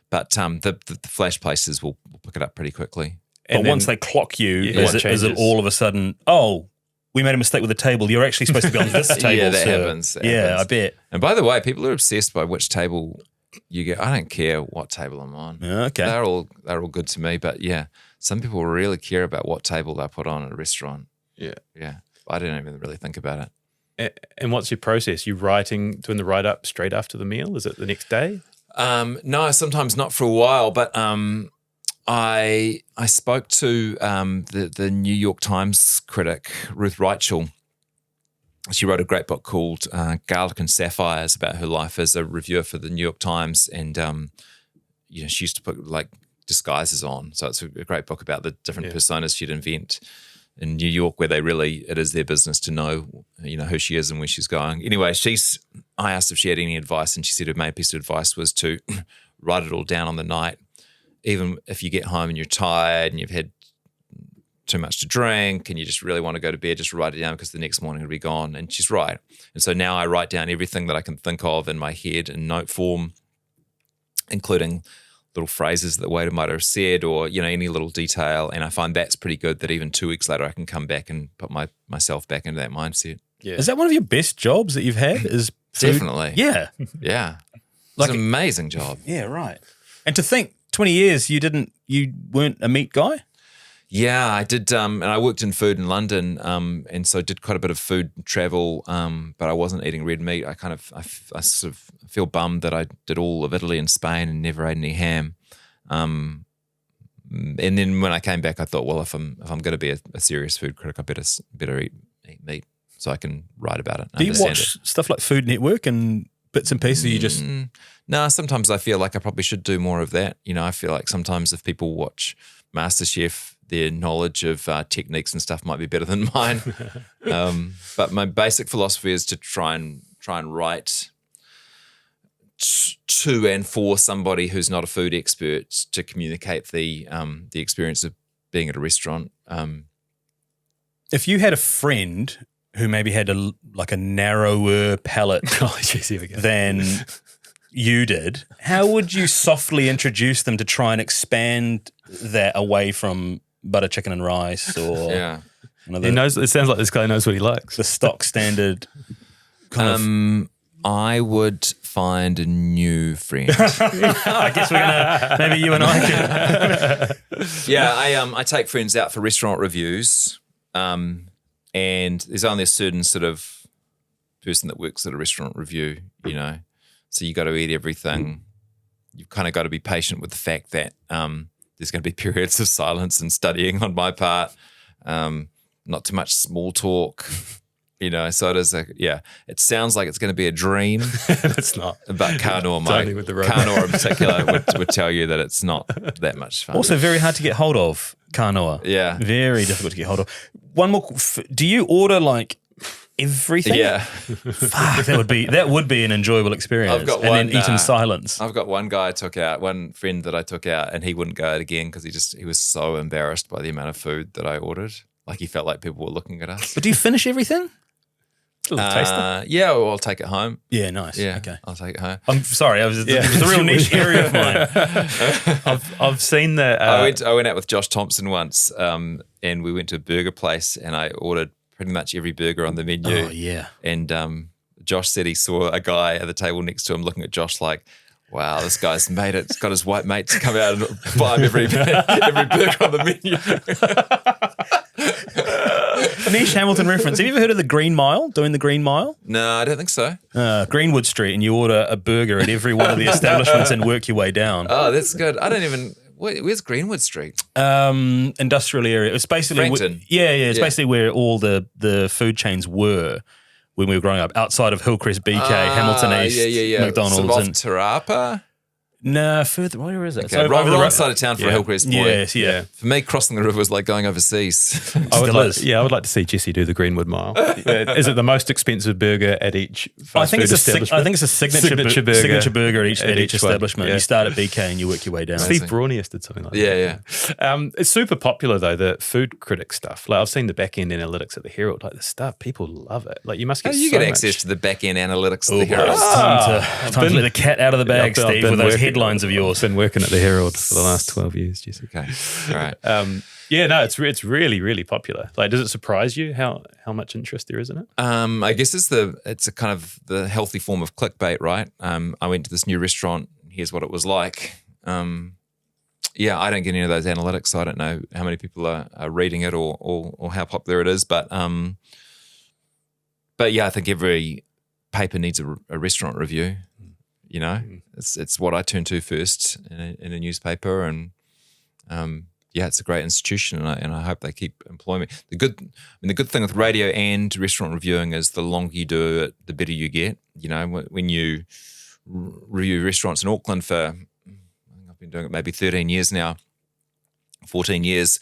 But the flash places will pick it up pretty quickly. But once they clock you, is it all of a sudden, oh, we made a mistake with the table. You're actually supposed to be on this table. Yeah, that happens. I bet. And by the way, people are obsessed by which table you get. I don't care what table I'm on. Okay. They're all good to me. But yeah, some people really care about what table they put on at a restaurant. Yeah. Yeah. I don't even really think about it. And what's your process? You doing the write-up straight after the meal? Is it the next day? No, sometimes not for a while. But I spoke to the New York Times critic, Ruth Reichel. She wrote a great book called Garlic and Sapphires about her life as a reviewer for the New York Times. And, she used to put like disguises on. So it's a great book about the different personas she'd invent in New York, where it is their business to know, who she is and where she's going. Anyway, I asked if she had any advice, and she said her main piece of advice was to write it all down on the night. Even if you get home and you're tired and you've had too much to drink and you just really want to go to bed, just write it down because the next morning it'll be gone. And she's right. And so now I write down everything that I can think of in my head in note form, including little phrases that the waiter might have said, or, any little detail. And I find that's pretty good, that even 2 weeks later I can come back and put myself back into that mindset. Yeah. Is that one of your best jobs that you've had? Is food? Definitely. Yeah. Yeah. It's an amazing job. Yeah, right. And to think 20 years you weren't a meat guy? Yeah, I did, and I worked in food in London, and so did quite a bit of food travel, but I wasn't eating red meat. I sort of feel bummed that I did all of Italy and Spain and never ate any ham. And then when I came back, I thought, well, if I'm going to be a serious food critic, I better eat meat so I can write about it. Do you watch stuff like Food Network and bits and pieces? You just no. Sometimes I feel like I probably should do more of that. I feel like sometimes if people watch MasterChef, their knowledge of techniques and stuff might be better than mine. But my basic philosophy is to try and write to and for somebody who's not a food expert, to communicate the experience of being at a restaurant. If you had a friend who maybe had a narrower palate than you did, how would you softly introduce them to try and expand that away from butter chicken and rice, or he knows? It sounds like this guy knows what he likes. The stock standard kind of. I would find a new friend. I guess we're gonna, maybe you and I can. Yeah, I take friends out for restaurant reviews, and there's only a certain sort of person that works at a restaurant review, So you got to eat everything. You've kind of got to be patient with the fact that there's going to be periods of silence and studying on my part. Not too much small talk, So it is it sounds like it's going to be a dream. It's not. But Kanoa in particular would tell you that it's not that much fun. Also very hard to get hold of, Kanoa. Yeah. Very difficult to get hold of. One more, do you order everything? Yeah. Fuck, that would be an enjoyable experience. Then eat in silence. I've got one friend that I took out, and he wouldn't go out again because he was so embarrassed by the amount of food that I ordered. Like, he felt like people were looking at us. But do you finish everything? Taster? Yeah, well, I'll take it home. Yeah, nice. Yeah, okay. I'll take it home. I'm sorry, it was a real niche area of mine. I've seen that. I went out with Josh Thompson once, and we went to a burger place, and I ordered pretty much every burger on the menu. Oh, yeah. And Josh said he saw a guy at the table next to him looking at Josh like, wow, this guy's made it. He's got his white mates come out and buy him every burger on the menu. Niche Hamilton reference. Have you ever heard of the Green Mile? Doing the Green Mile? No, I don't think so. Greenwood Street, and you order a burger at every one of the establishments and work your way down. Oh, that's good. I don't even. Where's Greenwood Street? Industrial area. It's basically Frankton. It's basically where all the food chains were when we were growing up. Outside of Hillcrest, BK, Hamilton East, McDonald's, Sort of off and Te Rapa. no further. Where is it? Okay, wrong side of town for a Hillcrest boy. Yes, yeah. For me, crossing the river was like going overseas. I would like to see Jesse do the Greenwood Mile. Is it the most expensive burger at each fast food establishment? I think it's a signature burger at each establishment. Yeah. You start at BK and you work your way down. Steve Braunius did something like that. Yeah. It's super popular though, the food critic stuff. Like I've seen the back end analytics at the Herald. Like the stuff, people love it. Like you must get. You so get much access to the back end analytics of the Herald. It's time to let the cat out of the bag, I've Steve, been with those working- headlines of yours. Been working at the Herald for the last 12 years, Jesse. Okay, all right. It's really, really popular. Like, does it surprise you how much interest there is in it? I guess it's a kind of the healthy form of clickbait, right? I went to this new restaurant. Here's what it was like. I don't get any of those analytics, so I don't know how many people are reading it or how popular it is. But yeah, I think every paper needs a restaurant review. You know, it's what I turn to first in a newspaper, and it's a great institution, and I hope they keep employing me. The good thing with radio and restaurant reviewing is the longer you do it, the better you get. You know, when you review restaurants in Auckland for, I've been doing it maybe 13 years now, 14 years.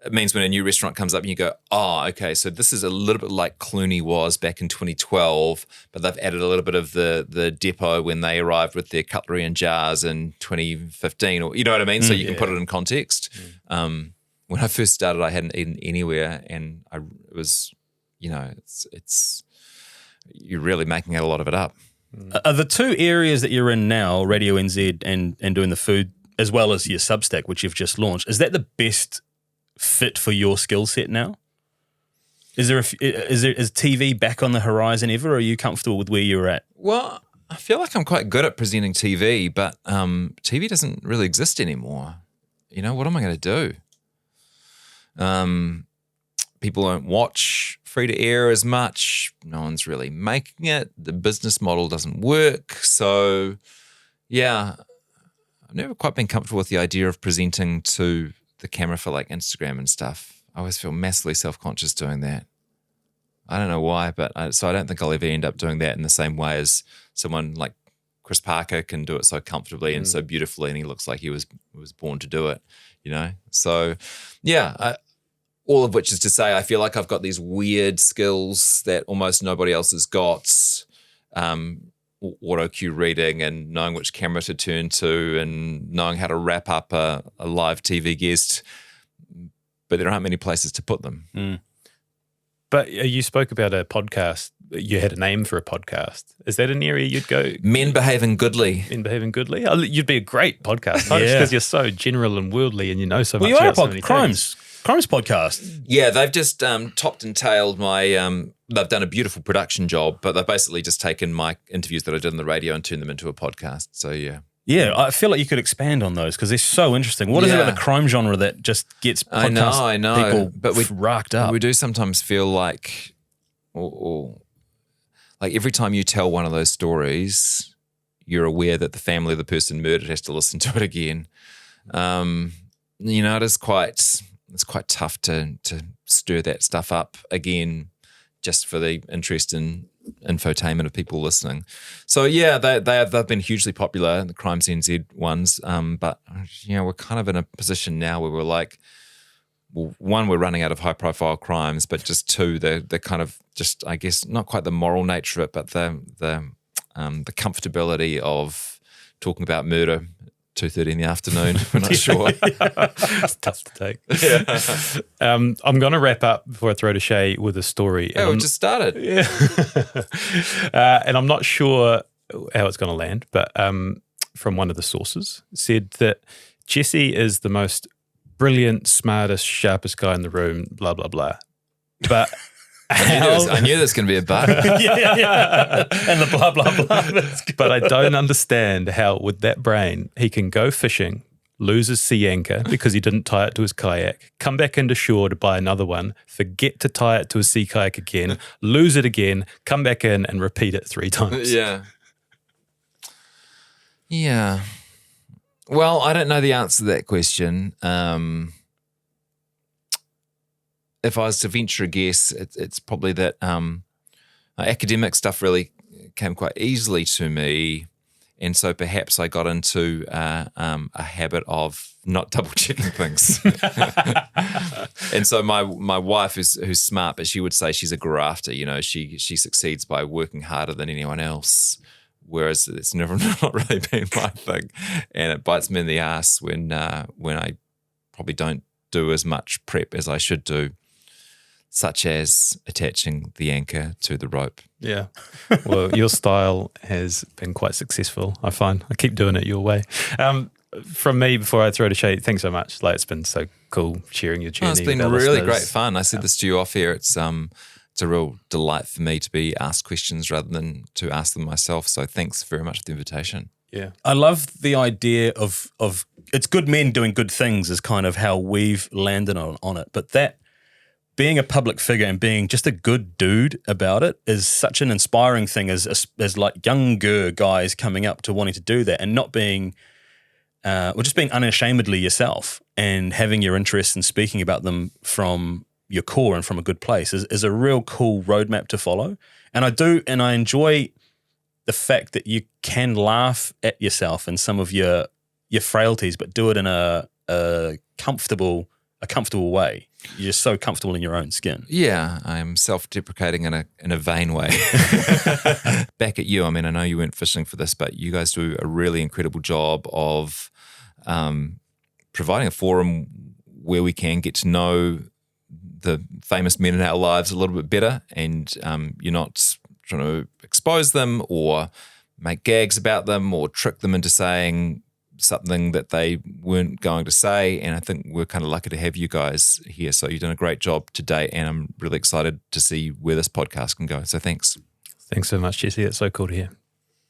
It means when a new restaurant comes up and you go, oh, okay, so this is a little bit like Clooney was back in 2012, but they've added a little bit of the depot when they arrived with their cutlery and jars in 2015, or you know what I mean? So you can put it in context. When I first started, I hadn't eaten anywhere, and it was, it's you're really making a lot of it up. Are the two areas that you're in now, Radio NZ and doing the food, as well as your Substack, which you've just launched, is that the best fit for your skill set now? Is TV back on the horizon ever, or are you comfortable with where you're at? Well, I feel like I'm quite good at presenting TV, but TV doesn't really exist anymore. You know, what am I going to do? People don't watch free to air as much. No one's really making it. The business model doesn't work. So, yeah, I've never quite been comfortable with the idea of presenting to the camera for like Instagram and stuff. I always feel massively self-conscious doing that. I don't know why, but so I don't think I'll ever end up doing that in the same way as someone like Chris Parker can do it so comfortably and so beautifully, and he looks like he was born to do it, you know? So, yeah, all of which is to say I feel like I've got these weird skills that almost nobody else has got. Auto cue reading and knowing which camera to turn to and knowing how to wrap up a live TV guest, but there aren't many places to put them. But you spoke about a podcast. You had a name for a podcast. Is that an area you'd go? Men Behaving Goodly. Men Behaving Goodly? Oh, you'd be a great podcast host because you're so general and worldly and you know so much you are about so many things. Crimes podcast. Yeah, they've just topped and tailed my they've done a beautiful production job, but they've basically just taken my interviews that I did on the radio and turned them into a podcast. So, yeah. Yeah, I feel like you could expand on those because they're so interesting. What is it about the crime genre that just gets podcast I know. people but racked up? We do sometimes feel like, or like every time you tell one of those stories, you're aware that the family of the person murdered has to listen to it again. You know, it's quite tough to stir that stuff up again just for the interest in infotainment of people listening. So yeah, they've been hugely popular, the Crimes NZ ones. But you know, we're kind of in a position now where we're like, well, one, we're running out of high profile crimes, but just two, they're kind of just, I guess, not quite the moral nature of it, but the comfortability of talking about murder 2:30 in the afternoon. We're not sure. It's tough to take. I'm going to wrap up before I throw to Shay with a story. Yeah, we just started. Yeah. And I'm not sure how it's going to land, but from one of the sources said that Jesse is the most brilliant, smartest, sharpest guy in the room, blah, blah, blah. But I knew there was going to be a but. yeah. And the blah, blah, blah. But I don't understand how with that brain he can go fishing lose his sea anchor because he didn't tie it to his kayak, come back into shore to buy another one, forget to tie it to his sea kayak again, lose it again, come back in and repeat it 3 times. Yeah. Well, I don't know the answer to that question. If I was to venture a guess, it's probably that academic stuff really came quite easily to me, and so perhaps I got into a habit of not double checking things. And so my wife, who's smart, but she would say she's a grafter. You know, she succeeds by working harder than anyone else, whereas it's never not really been my thing, and it bites me in the ass when I probably don't do as much prep as I should do, such as attaching the anchor to the rope. Yeah. Well, your style has been quite successful, I find. I keep doing it your way. From me, before I throw to Shay, thanks so much. Like, it's been so cool sharing your journey. It's been with our really listeners. great fun. I said this to you off air. It's a real delight for me to be asked questions rather than to ask them myself. So thanks very much for the invitation. Yeah. I love the idea of it's good men doing good things is kind of how we've landed on it. But that being a public figure and being just a good dude about it is such an inspiring thing as like younger guys coming up to wanting to do that and not being, just being unashamedly yourself and having your interests and speaking about them from your core and from a good place is a real cool roadmap to follow. And I enjoy the fact that you can laugh at yourself and some of your frailties, but do it in a comfortable way. You're just so comfortable in your own skin. Yeah, I'm self-deprecating in a vain way. Back at you, I mean, I know you weren't fishing for this, but you guys do a really incredible job of providing a forum where we can get to know the famous men in our lives a little bit better, and you're not trying to expose them or make gags about them or trick them into saying something that they weren't going to say. And I think we're kind of lucky to have you guys here. So you've done a great job today, and I'm really excited to see where this podcast can go. So thanks. Thanks so much, Jesse. It's so cool to hear.